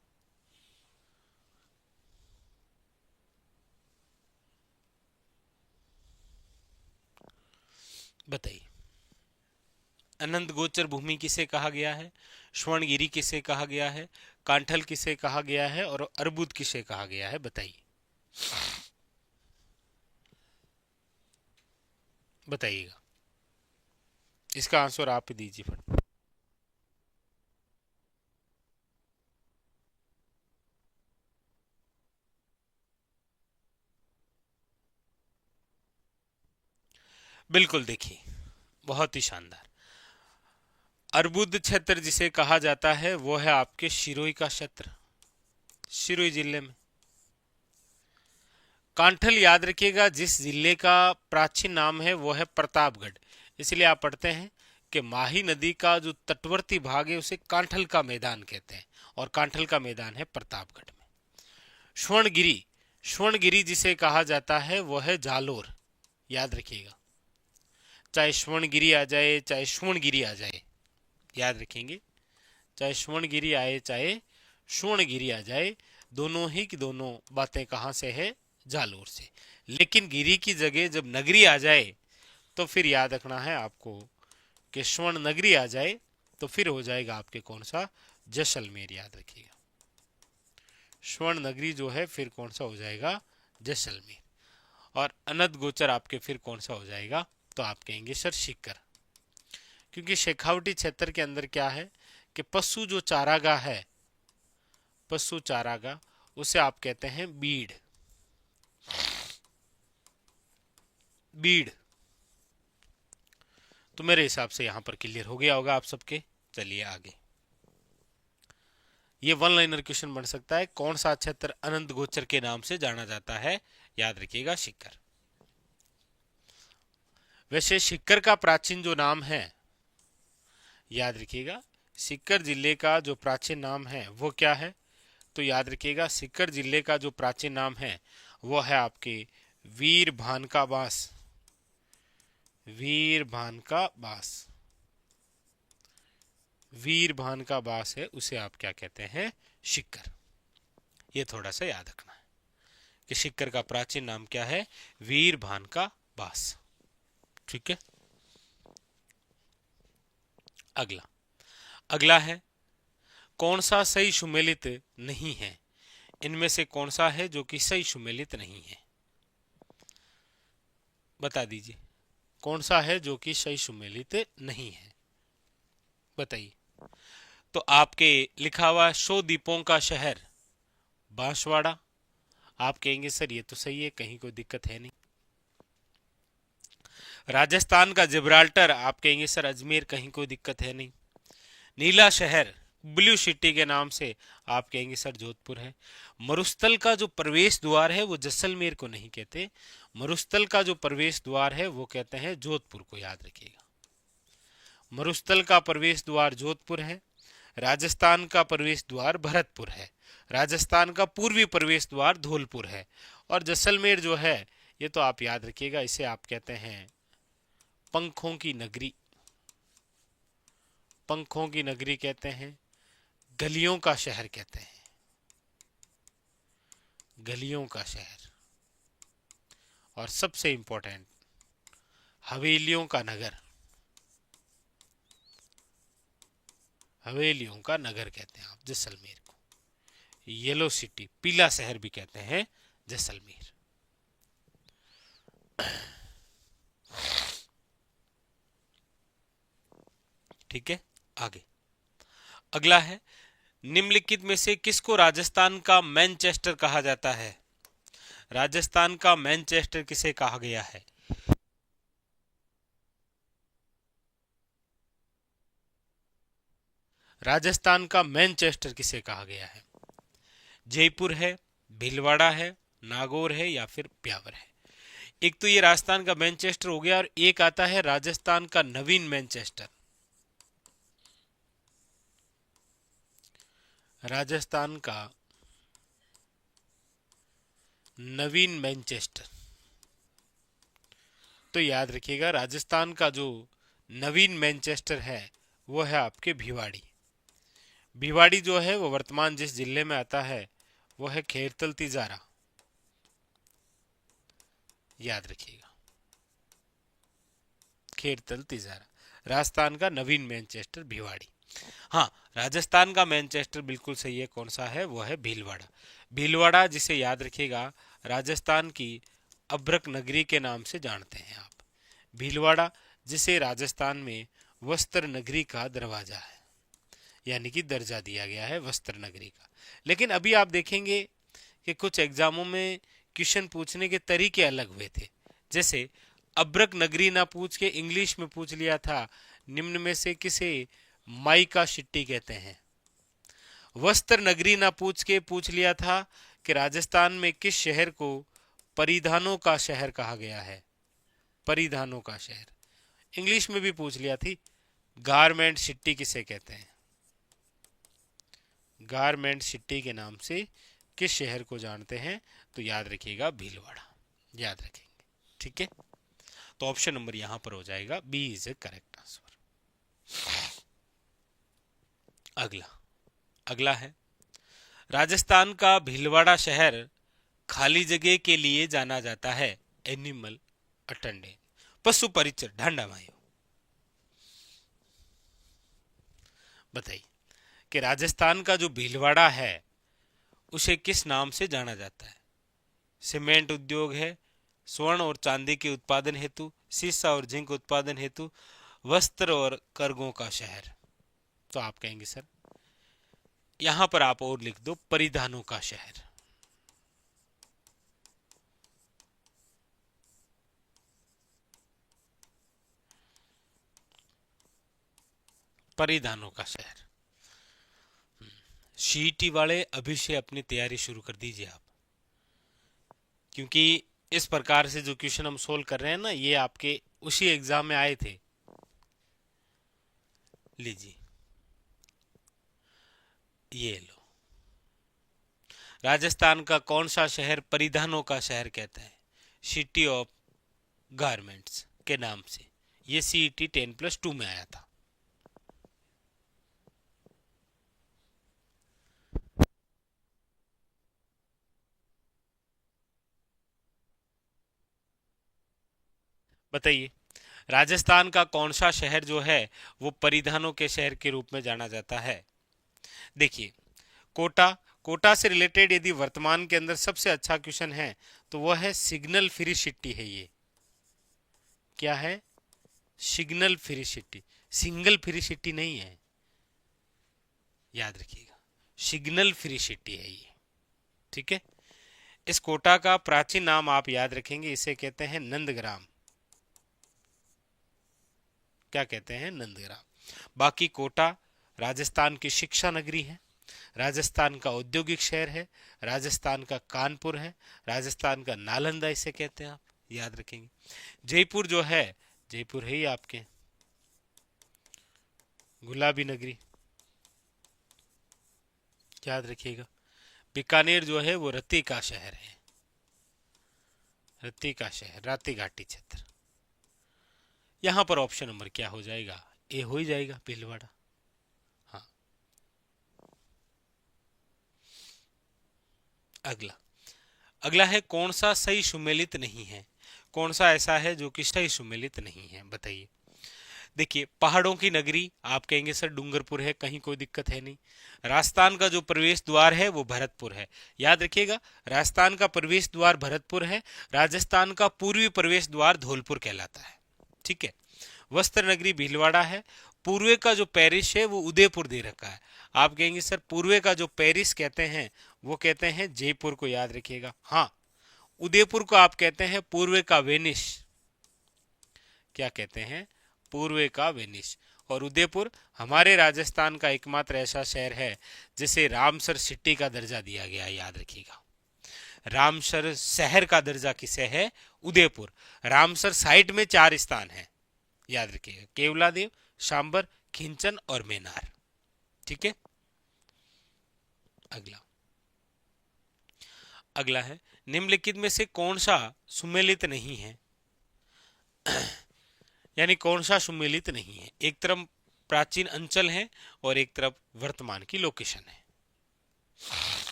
बताइए। अनंत गोचर भूमि किसे कहा गया है? स्वर्णगिरी किसे कहा गया है? कांठल किसे कहा गया है? और अर्बुद किसे कहा गया है? बताइए, बताइएगा। इसका आंसर आप ही दीजिए फट। बिल्कुल, देखिए, बहुत ही शानदार। अर्बुद क्षेत्र जिसे कहा जाता है वो है आपके शिरोई का क्षेत्र, शिरोई जिले में। कांठल, याद रखिएगा, जिस जिले का प्राचीन नाम है वो है प्रतापगढ़। इसलिए आप पढ़ते हैं कि माही नदी का जो तटवर्ती भाग है उसे कांठल का मैदान कहते हैं, और कांठल का मैदान है प्रतापगढ़ में। स्वर्णगिरी, स्वर्णगिरी जिसे कहा जाता है वो है जालोर। याद रखिएगा, चाहे स्वर्णगिरी आ जाए चाहे स्वर्णगिरी आ जाए, याद रखेंगे, चाहे स्वर्णगिरी आए चाहे स्वर्णगिरी आ जाए, दोनों ही की दोनों बातें कहां से है? जालोर से। लेकिन गिरी की जगह जब नगरी आ जाए तो फिर याद रखना है आपको कि स्वर्ण नगरी आ जाए तो फिर हो जाएगा आपके कौन सा? जैसलमेर। याद रखिएगा, स्वर्ण नगरी जो है फिर कौन सा हो जाएगा? जैसलमेर। और अनंत गोचर आपके फिर कौन सा हो जाएगा? तो आप कहेंगे सर सीकर, क्योंकि शेखावटी क्षेत्र के अंदर क्या है कि पशु जो चारागाह है, पशु चारागाह, उसे आप कहते हैं बीड़। बीड़। तो मेरे हिसाब से यहां पर क्लियर हो गया होगा आप सबके। चलिए आगे। ये वन लाइनर क्वेश्चन बन सकता है। कौन सा क्षेत्र अनंत गोचर के नाम से जाना जाता है? याद रखिएगा, सीकर। वैसे सीकर का प्राचीन जो नाम है, याद रखिएगा, सीकर जिले का जो प्राचीन नाम है वो क्या है? तो याद रखिएगा, सीकर जिले का जो प्राचीन नाम है वो है आपके वीर भानका बास। वीर भानका बास। वीर भानका बास है, उसे आप क्या कहते हैं? सीकर। ये थोड़ा सा याद रखना है कि सीकर का प्राचीन नाम क्या है? वीर भानका बास। ठीक है, अगला है कौन सा सही सुमेलित नहीं है? इनमें से कौन सा है जो कि सही सुमेलित नहीं है? बता दीजिए, कौन सा है जो कि सही सुमेलित नहीं है? बताइए। तो आपके लिखा हुआ 100 द्वीपों का शहर बांसवाड़ा, आप कहेंगे सर ये तो सही है, कहीं कोई दिक्कत है नहीं। राजस्थान का जिब्राल्टर, आप कहेंगे सर अजमेर, कहीं कोई दिक्कत है नहीं। नीला शहर, ब्लू सिटी के नाम से, आप कहेंगे सर जोधपुर है। मरुस्थल का जो प्रवेश द्वार है वो जैसलमेर को नहीं कहते, मरुस्थल का जो प्रवेश द्वार है वो कहते हैं जोधपुर को, याद रखिएगा। मरुस्थल का प्रवेश द्वार जोधपुर है। राजस्थान का प्रवेश द्वार भरतपुर है। राजस्थान का पूर्वी प्रवेश द्वार धौलपुर है। और जैसलमेर जो है ये तो आप याद रखिएगा, इसे आप कहते हैं पंखों की नगरी। पंखों की नगरी कहते हैं, गलियों का शहर कहते हैं, गलियों का शहर। और सबसे इंपॉर्टेंट, हवेलियों का नगर, हवेलियों का नगर कहते हैं आप जैसलमेर को। येलो सिटी, पीला शहर भी कहते हैं जैसलमेर। ठीक है, आगे अगला है, निम्नलिखित में से किसको राजस्थान का मैनचेस्टर कहा जाता है? राजस्थान का मैनचेस्टर किसे कहा गया है? राजस्थान का मैनचेस्टर किसे कहा गया है? जयपुर है, भीलवाड़ा है, नागौर है या फिर ब्यावर है? एक तो ये राजस्थान का मैनचेस्टर हो गया, और एक आता है राजस्थान का नवीन मैनचेस्टर। राजस्थान का नवीन मैनचेस्टर, तो याद रखिएगा राजस्थान का जो नवीन मैनचेस्टर है वो है आपके भिवाड़ी। भिवाड़ी जो है वो वर्तमान जिस जिले में आता है वो है खेरतल तिजारा, याद रखिएगा, खेरतल तिजारा। राजस्थान का नवीन मैनचेस्टर भिवाड़ी। हाँ, राजस्थान का मैनचेस्टर बिल्कुल सही है, कौन सा है? वो है भीलवाड़ा। भीलवाड़ा जिसे याद रखिएगा राजस्थान की अभ्रक नगरी के नाम से जानते हैं आप। भीलवाड़ा जिसे राजस्थान में वस्त्र नगरी का दरवाजा है, यानी कि दर्जा दिया गया है वस्त्र नगरी का। लेकिन अभी आप देखेंगे कि कुछ एग्जामों में क्वेश्चन पूछने के तरीके अलग हुए थे। जैसे अभ्रक नगरी ना पूछ के इंग्लिश में पूछ लिया था, निम्न में से किसे माइका सिटी कहते हैं? वस्त्र नगरी ना पूछ के पूछ लिया था कि राजस्थान में किस शहर को परिधानों का शहर कहा गया है? परिधानों का शहर। इंग्लिश में भी पूछ लिया थी, गारमेंट सिटी किसे कहते हैं? गारमेंट सिटी के नाम से किस शहर को जानते हैं? तो याद रखिएगा भीलवाड़ा, याद रखेंगे। ठीक है, तो ऑप्शन नंबर यहां पर हो जाएगा B is a correct answer. अगला है, राजस्थान का भीलवाड़ा शहर खाली जगह के लिए जाना जाता है, एनिमल अटेंडेंट, पशु परिचर ढांडा मायो। बताइए कि राजस्थान का जो भीलवाड़ा है उसे किस नाम से जाना जाता है? सीमेंट उद्योग है, स्वर्ण और चांदी के उत्पादन हेतु, सीसा और जिंक उत्पादन हेतु, वस्त्र और करगों का शहर। तो आप कहेंगे सर यहां पर आप और लिख दो परिधानों का शहर। परिधानों का शहर। सीईटी वाले अभी से अपनी तैयारी शुरू कर दीजिए आप, क्योंकि इस प्रकार से जो क्वेश्चन हम सोल्व कर रहे हैं ना, ये आपके उसी एग्जाम में आए थे। लीजिए ये लो, राजस्थान का कौन सा शहर परिधानों का शहर कहता है? सिटी ऑफ गारमेंट्स के नाम से। ये सीईटी 10+2 में आया था। बताइए राजस्थान का कौन सा शहर जो है वो परिधानों के शहर के रूप में जाना जाता है? देखिए कोटा, कोटा से रिलेटेड यदि वर्तमान के अंदर सबसे अच्छा क्वेश्चन है तो वह है सिग्नल फ्री सिटी है। ये क्या है? Signal free city, single free city नहीं है, याद रखिएगा, सिग्नल फ्री सिटी है ये। ठीक है, इस कोटा का प्राचीन नाम आप याद रखेंगे, इसे कहते हैं नंदग्राम। क्या कहते हैं? नंदग्राम। बाकी कोटा राजस्थान की शिक्षा नगरी है, राजस्थान का औद्योगिक शहर है, राजस्थान का कानपुर है, राजस्थान का नालंदा इसे कहते हैं, आप याद रखेंगे। जयपुर जो है, जयपुर है ही आपके गुलाबी नगरी, याद रखिएगा। बीकानेर जो है वो रत्ती का शहर है, रत्ती का शहर, राती घाटी क्षेत्र। यहां पर ऑप्शन नंबर क्या हो जाएगा? ए हो ही जाएगा, भीलवाड़ा। हाँ, अगला अगला है कौन सा सही सुमेलित नहीं है? कौन सा ऐसा है जो कि सही सुमेलित नहीं है, बताइए। देखिए, पहाड़ों की नगरी, आप कहेंगे सर डूंगरपुर है, कहीं कोई दिक्कत है नहीं। राजस्थान का जो प्रवेश द्वार है वो भरतपुर है, याद रखिएगा, राजस्थान का प्रवेश द्वार भरतपुर है। राजस्थान का पूर्वी प्रवेश द्वार धौलपुर कहलाता है। ठीक है, वस्त्र नगरी भीलवाड़ा है। पूर्वे का जो पेरिस है वो उदयपुर दे रखा है। आप कहेंगे सर पूर्वे का जो पेरिस कहते हैं वो कहते हैं जयपुर को, याद रखिएगा। हाँ, उदयपुर को आप कहते हैं पूर्वे का वेनिस। क्या कहते हैं? पूर्वे का वेनिस। और उदयपुर हमारे राजस्थान का एकमात्र ऐसा शहर है जिसे रामसर सिटी का दर्जा दिया गया है, याद रखिएगा। रामसर शहर का दर्जा किसे है? उदयपुर। रामसर साइट में 4 स्थान है, याद रखिएगा, केवलादेव, सांबर, खिंचन और मेनार। ठीक है, अगला अगला है निम्नलिखित में से कौन सा सुमेलित नहीं है? यानी कौन सा सुमेलित नहीं है? एक तरफ प्राचीन अंचल है और एक तरफ वर्तमान की लोकेशन है,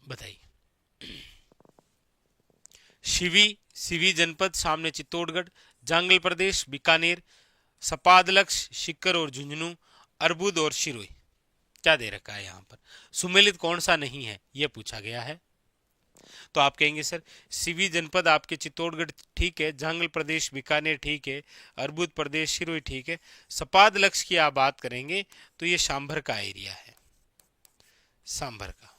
बताइए। सिवी जनपद सामने चित्तौड़गढ़, जांगल प्रदेश बीकानेर, सपादलक्ष सीकर और झुंझुनू, अर्बुद और शिरोई। क्या दे रखा है यहाँ पर? सुमेलित कौन सा नहीं है यह पूछा गया है। तो आप कहेंगे सर सिवी जनपद आपके चित्तौड़गढ़ ठीक है, जांगल प्रदेश बीकानेर ठीक है, अर्बुद प्रदेश शिरोई ठीक है। सपाद लक्ष्य की आप बात करेंगे तो ये सांभर का एरिया है, सांभर का।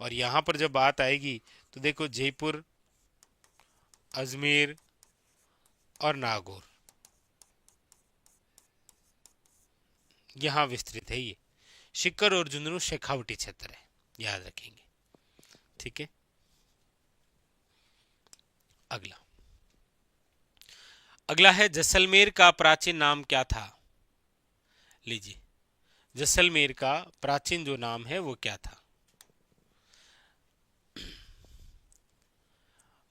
और यहां पर जब बात आएगी तो देखो जयपुर, अजमेर और नागौर यहां विस्तृत है ये। शिकर और झुंझुनू शेखावटी क्षेत्र है, याद रखेंगे। ठीक है, अगला अगला है जैसलमेर का प्राचीन नाम क्या था? लीजिए, जैसलमेर का प्राचीन जो नाम है वो क्या था?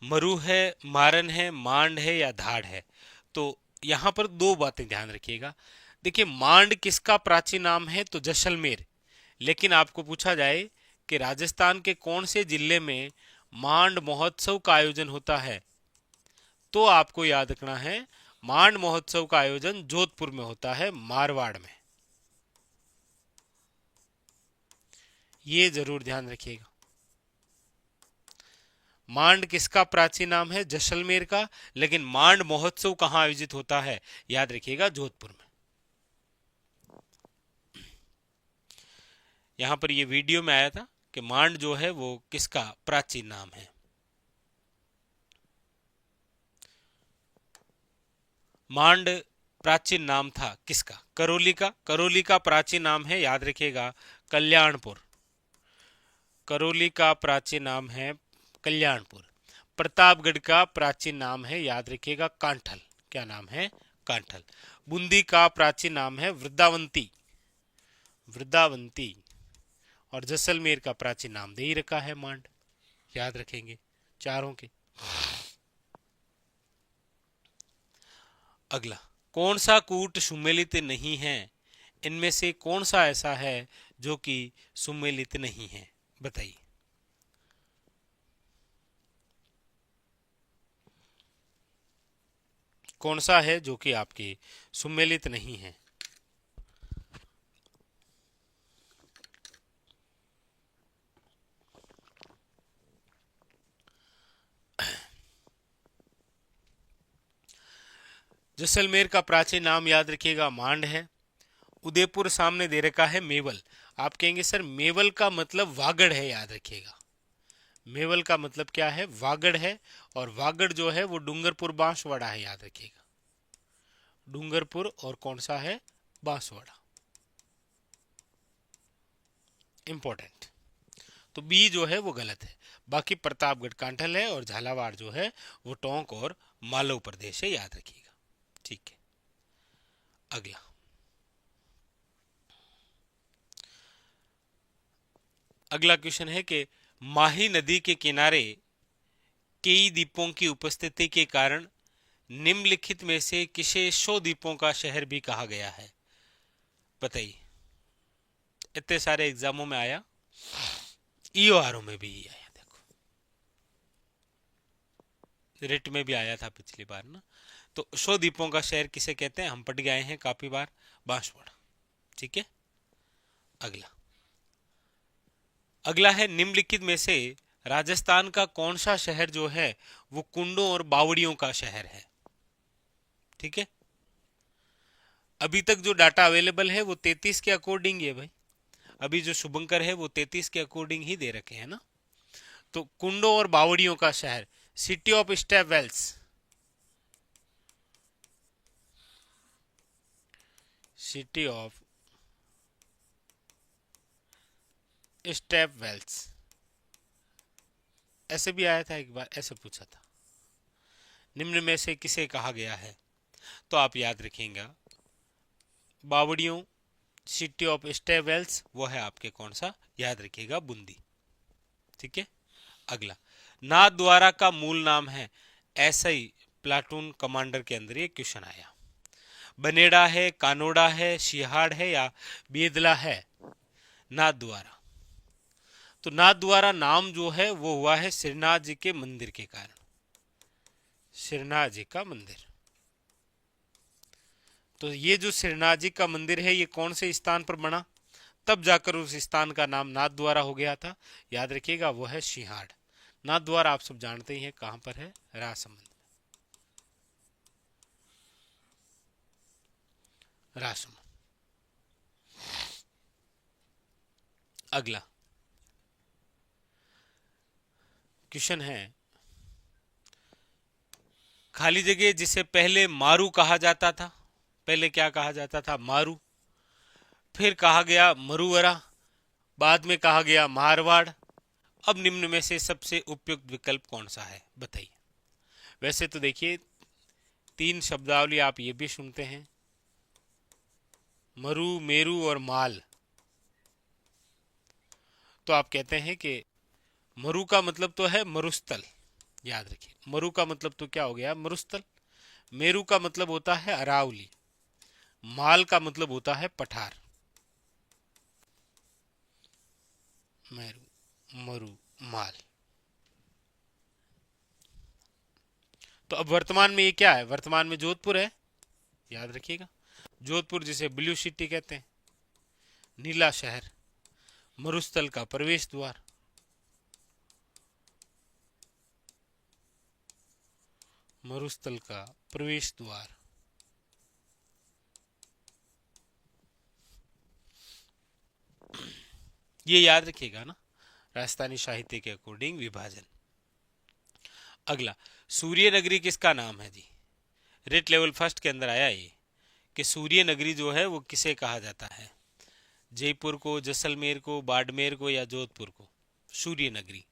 मरु है, मारन है, मांड है या धाड़ है? तो यहां पर 2 बातें ध्यान रखिएगा। देखिए, मांड किसका प्राचीन नाम है? तो जैसलमेर। लेकिन आपको पूछा जाए कि राजस्थान के कौन से जिले में मांड महोत्सव का आयोजन होता है, तो आपको याद रखना है मांड महोत्सव का आयोजन जोधपुर में होता है, मारवाड़ में। ये जरूर ध्यान रखिएगा। मांड किसका प्राचीन नाम है? जैसलमेर का। लेकिन मांड महोत्सव कहां आयोजित होता है? याद रखिएगा, जोधपुर में। यहां पर ये वीडियो में आया था कि मांड जो है वो किसका प्राचीन नाम है। मांड प्राचीन नाम था किसका? करौली का। करौली का प्राचीन नाम है, याद रखिएगा, कल्याणपुर। करौली का प्राचीन नाम है कल्याणपुर। प्रतापगढ़ का प्राचीन नाम है, याद रखिएगा, कांठल। क्या नाम है? कांठल। बूंदी का प्राचीन नाम है वृंदावंती, वृंदावंती। और जैसलमेर का प्राचीन नाम दे ही रखा है मांड, याद रखेंगे चारों के। अगला, कौन सा कूट सुमेलित नहीं है? इनमें से कौन सा ऐसा है जो कि सुमेलित नहीं है, बताइए। कौन सा है जो कि आपके सुमेलित नहीं है? जैसलमेर का प्राचीन नाम याद रखिएगा मांड है। उदयपुर सामने दे रखा है मेवल। आप कहेंगे सर मेवल का मतलब वागड़ है, याद रखिएगा मेवल का मतलब क्या है, वागड़ है। और वागड़ जो है वो डूंगरपुर बांसवाड़ा है, याद रखिएगा डूंगरपुर और कौन सा है, बांसवाड़ा। इंपॉर्टेंट। तो बी जो है वो गलत है। बाकी प्रतापगढ़ कांठल है और झालावाड़ जो है वो टोंक और मालव प्रदेश है, याद रखिएगा। ठीक है, अगला। अगला क्वेश्चन है कि माही नदी के किनारे कई द्वीपों की उपस्थिति के कारण निम्नलिखित में से किसे 100 द्वीपों का शहर भी कहा गया है, बताइए। इतने सारे एग्जामों में आया, ईओआरओ में भी आया, देखो रिट में भी आया था पिछली बार ना। तो 100 द्वीपों का शहर किसे कहते हैं, हम पढ़ गए हैं काफी बार, बांसवाड़ा। ठीक है, अगला। अगला है निम्नलिखित में से राजस्थान का कौन सा शहर जो है वो कुंडों और बावड़ियों का शहर है। ठीक है, अभी तक जो डाटा अवेलेबल है वो 33 के अकॉर्डिंग है भाई। अभी जो शुभंकर है वो 33 के अकॉर्डिंग ही दे रखे हैं ना। तो कुंडों और बावड़ियों का शहर, city of step wells, city of step wells, ऐसे भी आया था एक बार, ऐसे पूछा था निम्न में से किसे कहा गया है। तो आप याद रखेंगे बावड़ियों, सिटी ऑफ स्टेप वेल्स, वो है आपके कौन सा, याद रखिएगा बूंदी। ठीक है, अगला। नाथद्वारा का मूल नाम है, ऐसा ही प्लाटून कमांडर के अंदर ये क्वेश्चन आया। बनेड़ा है, कानोड़ा है, शिहाड़ है या बेदला है नाथद्वारा। तो नाथद्वारा नाम जो है वो हुआ है श्रीनाथ जी के मंदिर के कारण, श्रीनाथ जी का मंदिर। तो ये जो श्रीनाथ जी का मंदिर है ये कौन से स्थान पर बना, तब जाकर उस स्थान का नाम नाथद्वारा हो गया था, याद रखिएगा वो है सिंहाड़। नाथद्वारा आप सब जानते ही हैं कहां पर है, राजसमंद, राजसमंद। अगला क्वेश्चन है, खाली जगह जिसे पहले मारू कहा जाता था, पहले क्या कहा जाता था, मारू, फिर कहा गया मरुवरा, बाद में कहा गया मारवाड़, अब निम्न में से सबसे उपयुक्त विकल्प कौन सा है, बताइए। वैसे तो देखिए 3 शब्दावली आप ये भी सुनते हैं, मरु, मेरू और माल। तो आप कहते हैं कि मरु का मतलब तो है मरुस्थल, याद रखिए मरु का मतलब तो क्या हो गया, मरुस्थल। मेरू का मतलब होता है अरावली, माल का मतलब होता है पठार। मेरू, मरु, माल। तो अब वर्तमान में ये क्या है, वर्तमान में जोधपुर है, याद रखिएगा जोधपुर जिसे ब्लू सिटी कहते हैं, नीला शहर, मरुस्थल का प्रवेश द्वार, मरुस्थल का प्रवेश द्वार। ये याद रखिएगा ना, राजस्थानी साहित्य के अकॉर्डिंग विभाजन। अगला, सूर्य नगरी किसका नाम है जी, रेट लेवल फर्स्ट के अंदर आया ये कि सूर्य नगरी जो है वो किसे कहा जाता है, जयपुर को, जैसलमेर को, बाड़मेर को या जोधपुर को। सूर्य नगरी,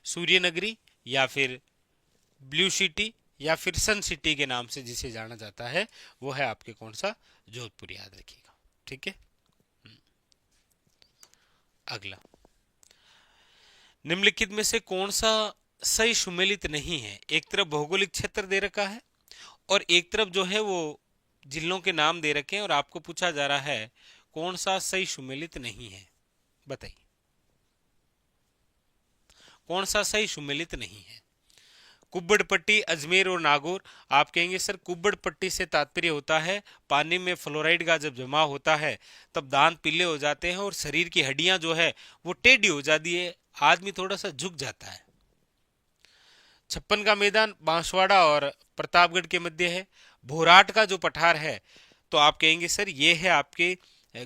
सूर्य नगरी या फिर ब्लू सिटी या फिर सन सिटी के नाम से जिसे जाना जाता है वो है आपके कौन सा, जोधपुर, याद रखिएगा। ठीक है, अगला। निम्नलिखित में से कौन सा सही सुमेलित नहीं है, एक तरफ भौगोलिक क्षेत्र दे रखा है और एक तरफ जो है वो जिलों के नाम दे रखे हैं और आपको पूछा जा रहा है कौन सा सही सुमेलित नहीं है, बताइए कौन सा सही सुमेलित नहीं है। कुब्बड़ पट्टी, अजमेर और नागौर। आप कहेंगे सर कुब्बड़ पट्टी से तात्पर्य होता है पानी में फ्लोराइड का जब जमा होता है तब दांत पीले हो जाते हैं और शरीर की हड्डियां जो है वो टेढ़ी हो जाती है, आदमी थोड़ा सा झुक जाता है। 56 का मैदान बांसवाड़ा और प्रतापगढ़ के मध्य है। भोराट का जो पठार है तो आप कहेंगे सर ये है आपके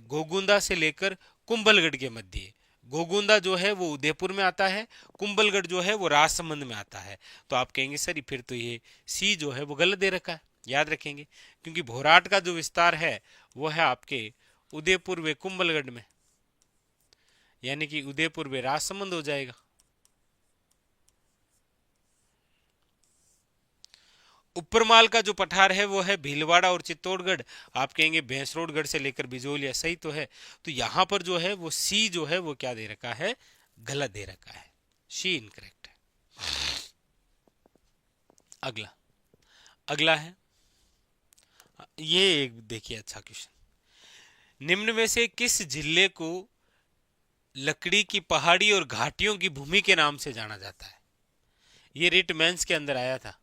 गोगुंदा से लेकर कुंभलगढ़ के मध्य। गोगुंदा जो है वो उदयपुर में आता है, कुंभलगढ़ जो है वो राजसमंद में आता है। तो आप कहेंगे सर फिर तो ये सी जो है वो गलत दे रखा है। याद रखेंगे क्योंकि भोराट का जो विस्तार है वो है आपके उदयपुर व कुंभलगढ़ में, यानी कि उदयपुर व राजसमंद हो जाएगा। उपरमाल का जो पठार है वो है भीलवाड़ा और चित्तौड़गढ़। आप कहेंगे भैंसरोडगढ़ से लेकर बिजोलिया, सही तो है। तो यहां पर जो है वो सी जो है वो क्या दे रखा है, गलत दे रखा है, सी इनकरेक्ट है। अगला अगला है ये एक देखिए अच्छा क्वेश्चन। निम्न में से किस जिले को लकड़ी की पहाड़ी और घाटियों की भूमि के नाम से जाना जाता है? ये रिट मेंस के अंदर आया था।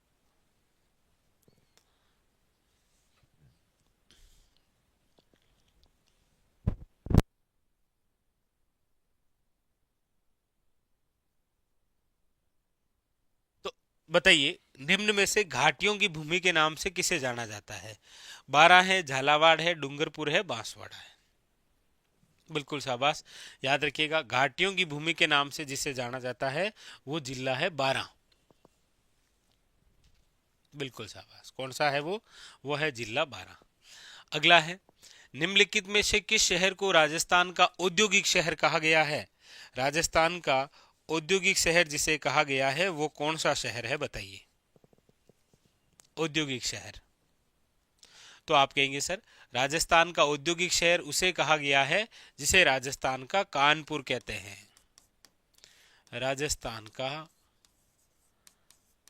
तो बताइए निम्न में से घाटियों की भूमि के नाम से किसे जाना जाता है? बारां है, झालावाड़ है, डूंगरपुर है, बांसवाड़ा है। बिल्कुल शाबाश। याद रखिएगा घाटियों की भूमि के नाम से जिसे जाना जाता है वो जिला है बारां। बिल्कुल शाबाश। कौन सा है वो है जिला बारां। अगला है निम्नलिखित में से किस शहर को राजस्थान का औद्योगिक शहर कहा गया है? राजस्थान का औद्योगिक शहर जिसे कहा गया है वो कौन सा शहर है बताइए? औद्योगिक शहर। तो आप कहेंगे सर राजस्थान का औद्योगिक शहर उसे कहा गया है जिसे राजस्थान का कानपुर कहते हैं। राजस्थान का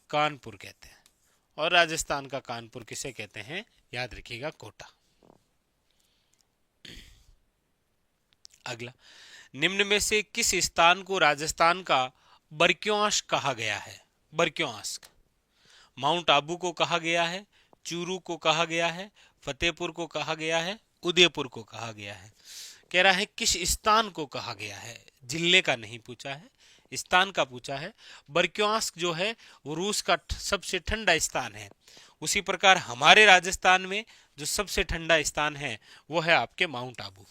कानपुर कहते हैं। और राजस्थान का कानपुर किसे कहते हैं? याद रखिएगा कोटा। अगला निम्न में से किस स्थान को राजस्थान का बरक्योंश कहा गया है? बरक्योंश। माउंट आबू को कहा गया है, चूरू को कहा गया है, फतेहपुर को कहा गया है, उदयपुर को कहा गया है। कह रहा है किस स्थान को कहा गया है, जिले का नहीं पूछा है, स्थान का पूछा है। बरक्योंस्क जो है वो रूस का सबसे ठंडा स्थान है। उसी प्रकार हमारे राजस्थान में जो सबसे ठंडा स्थान है वो है आपके माउंट आबू।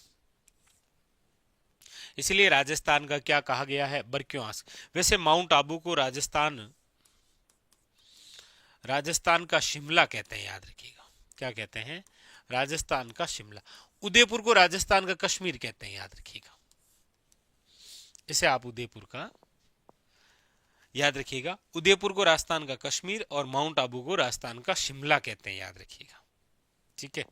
इसलिए राजस्थान का क्या कहा गया है? बरक्योंस्क। वैसे माउंट आबू को राजस्थान का शिमला कहते हैं, याद रखिएगा। क्या कहते हैं? राजस्थान का शिमला। उदयपुर को राजस्थान का कश्मीर कहते हैं, याद रखिएगा। इसे आप उदयपुर का याद रखिएगा। उदयपुर को राजस्थान का कश्मीर और माउंट आबू को राजस्थान का शिमला कहते हैं, याद रखिएगा। ठीक है।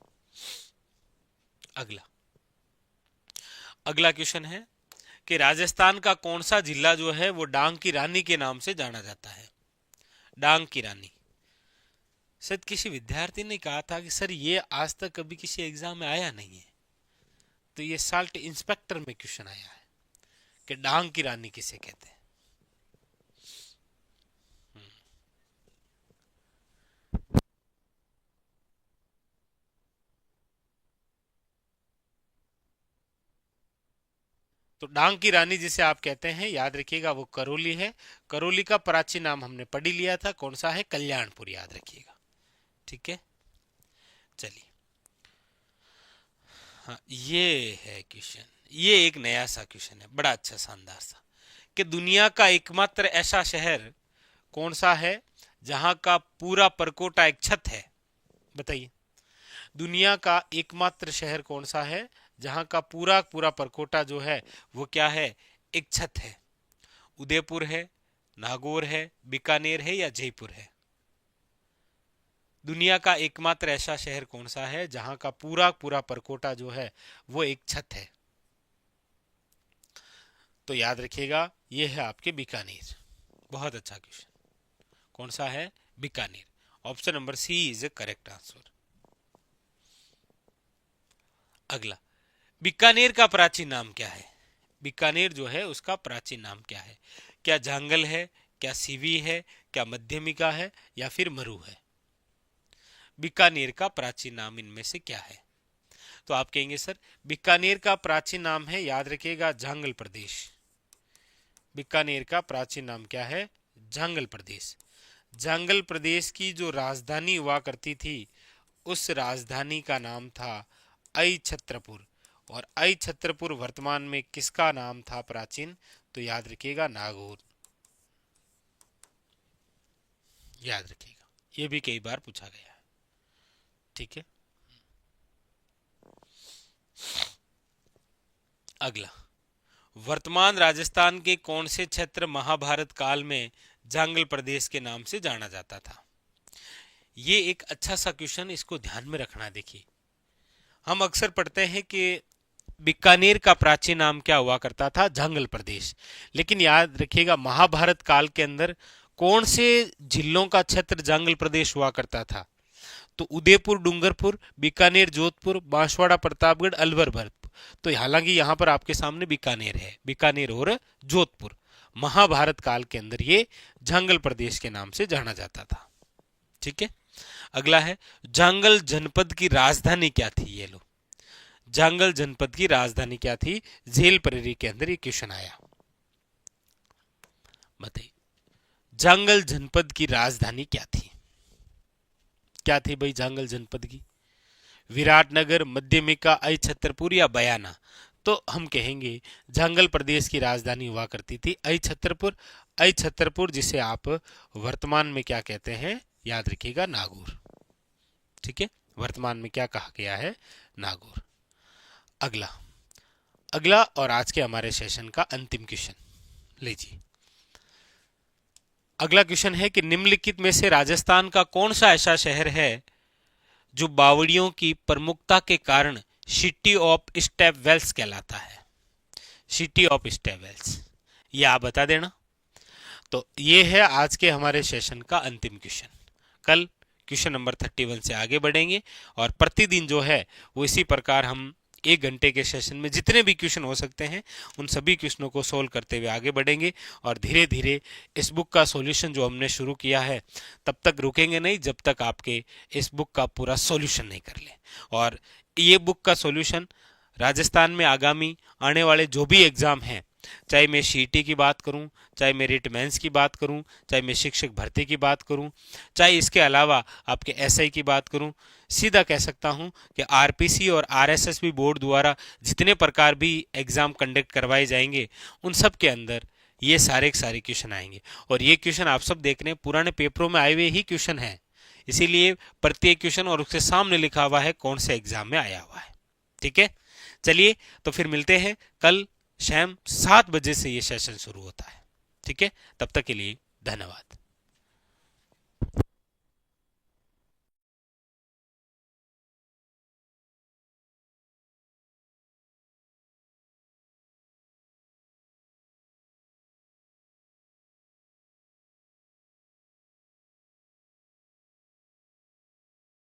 अगला क्वेश्चन है कि राजस्थान का कौन सा जिला जो है वो डांग की रानी के नाम से जाना जाता है? डांग की रानी। शायद किसी विद्यार्थी ने कहा था कि सर ये आज तक कभी किसी एग्जाम में आया नहीं है, तो ये साल्ट इंस्पेक्टर में क्वेश्चन आया है कि डांग की रानी किसे कहते हैं। तो डांग की रानी जिसे आप कहते हैं, याद रखिएगा वो करौली है। करौली का प्राचीन नाम हमने पढ़ लिया था, कौन सा है? कल्याणपुर, याद रखिएगा। ठीक है, चलिए। हाँ, ये है क्वेश्चन, ये एक नया सा क्वेश्चन है, बड़ा अच्छा शानदार सा, कि दुनिया का एकमात्र ऐसा शहर कौन सा है जहां का पूरा परकोटा एक छत है? बताइए, दुनिया का एकमात्र शहर कौन सा है जहां का पूरा पूरा परकोटा जो है वो क्या है? एक छत है। उदयपुर है, नागौर है, बीकानेर है या जयपुर है? दुनिया का एकमात्र ऐसा शहर कौन सा है जहां का पूरा पूरा परकोटा जो है वो एक छत है? तो याद रखिएगा ये है आपके बीकानेर। बहुत अच्छा क्वेश्चन। कौन सा है? Bikaner. Option number C is a correct answer. अगला, बीकानेर का प्राचीन नाम क्या है? बीकानेर जो है उसका प्राचीन नाम क्या है? क्या जांगल है, क्या सीवी है, क्या मध्यमिका है या फिर मरु है? बीकानेर का प्राचीन नाम इनमें से क्या है? तो आप कहेंगे सर बीकानेर का प्राचीन नाम है, याद रखिएगा, जांगल प्रदेश। बीकानेर का प्राचीन नाम क्या है? जांगल प्रदेश। जांगल प्रदेश की जो राजधानी हुआ करती थी उस राजधानी का नाम था अयछत्रपुर, और अयछत्रपुर वर्तमान में किसका नाम था प्राचीन? तो याद रखिएगा नागौर, याद रखिएगा, ये भी कई बार पूछा गया है। ठीक है, अगला, वर्तमान राजस्थान के कौन से क्षेत्र महाभारत काल में जांगल प्रदेश के नाम से जाना जाता था? ये एक अच्छा सा क्वेश्चन, इसको ध्यान में रखना। देखिए, हम अक्सर पढ़ते हैं कि बीकानेर का प्राचीन नाम क्या हुआ करता था? जांगल प्रदेश। लेकिन याद रखिएगा, महाभारत काल के अंदर कौन से जिलों का क्षेत्र जांगल प्रदेश हुआ करता था? तो उदयपुर, डूंगरपुर, बीकानेर, जोधपुर, बांसवाड़ा, प्रतापगढ़, अलवर, भरतपुर। तो हालांकि यहां पर आपके सामने बीकानेर है, बीकानेर और जोधपुर। महाभारत काल के अंदर ये जांगल प्रदेश के नाम से जाना जाता था। ठीक है, अगला है, जांगल जनपद की राजधानी क्या थी? ये लो, जांगल जनपद की राजधानी क्या थी? झेल प्रेरी के अंदर ये क्वेश्चन आया, बताइए, जांगल जनपद की राजधानी क्या थी? क्या थी भाई जांगल जनपद की? विराटनगर, मध्यमिका, अयछत्रपुर या बयाना? तो हम कहेंगे जांगल प्रदेश की राजधानी हुआ करती थी अयछत्रपुर। अयछत्रपुर जिसे आप वर्तमान में क्या कहते हैं? याद रखिएगा, नागौर। ठीक है, वर्तमान में क्या कहा गया है? नागौर। अगला, अगला और आज के हमारे सेशन का अंतिम क्वेश्चन लीजिए। अगला क्वेश्चन है कि निम्नलिखित में से राजस्थान का कौन सा ऐसा शहर है जो बावड़ियों की प्रमुखता के कारण सिटी ऑफ स्टेप वेल्स कहलाता है? सिटी ऑफ स्टेप वेल्स, ये आप बता देना। तो ये है आज के हमारे सेशन का अंतिम क्वेश्चन। कल क्वेश्चन नंबर 31 से आगे बढ़ेंगे, और प्रतिदिन जो है वो इसी प्रकार हम 1 घंटे के सेशन में जितने भी क्वेश्चन हो सकते हैं उन सभी क्वेश्चनों को सोल्व करते हुए आगे बढ़ेंगे। और धीरे धीरे इस बुक का सॉल्यूशन जो हमने शुरू किया है तब तक रुकेंगे नहीं जब तक आपके इस बुक का पूरा सॉल्यूशन नहीं कर ले। और ये बुक का सॉल्यूशन राजस्थान में आगामी आने वाले जो भी एग्जाम हैं, चाहे मैं सीईटी की बात करूं, चाहे मैं रिट मेंस की बात करूं, चाहे मैं शिक्षक भर्ती की बात करूं, चाहे इसके अलावा आपके एसआई की बात करूं, सीधा कह सकता हूं कि आरपीसी और आरएसएस बोर्ड द्वारा जितने प्रकार भी एग्जाम कंडक्ट करवाए जाएंगे उन सब के अंदर ये सारे के सारे क्वेश्चन आएंगे। और ये क्वेश्चन आप सब देख रहे हैं पुराने पेपरों में आए हुए ही क्वेश्चन हैं, इसीलिए प्रत्येक क्वेश्चन और उसके सामने लिखा हुआ है कौन से एग्जाम में आया हुआ है। ठीक है, चलिए तो फिर मिलते हैं कल शाम 7 बजे से ये सेशन शुरू होता है। ठीक है, तब तक के लिए धन्यवाद।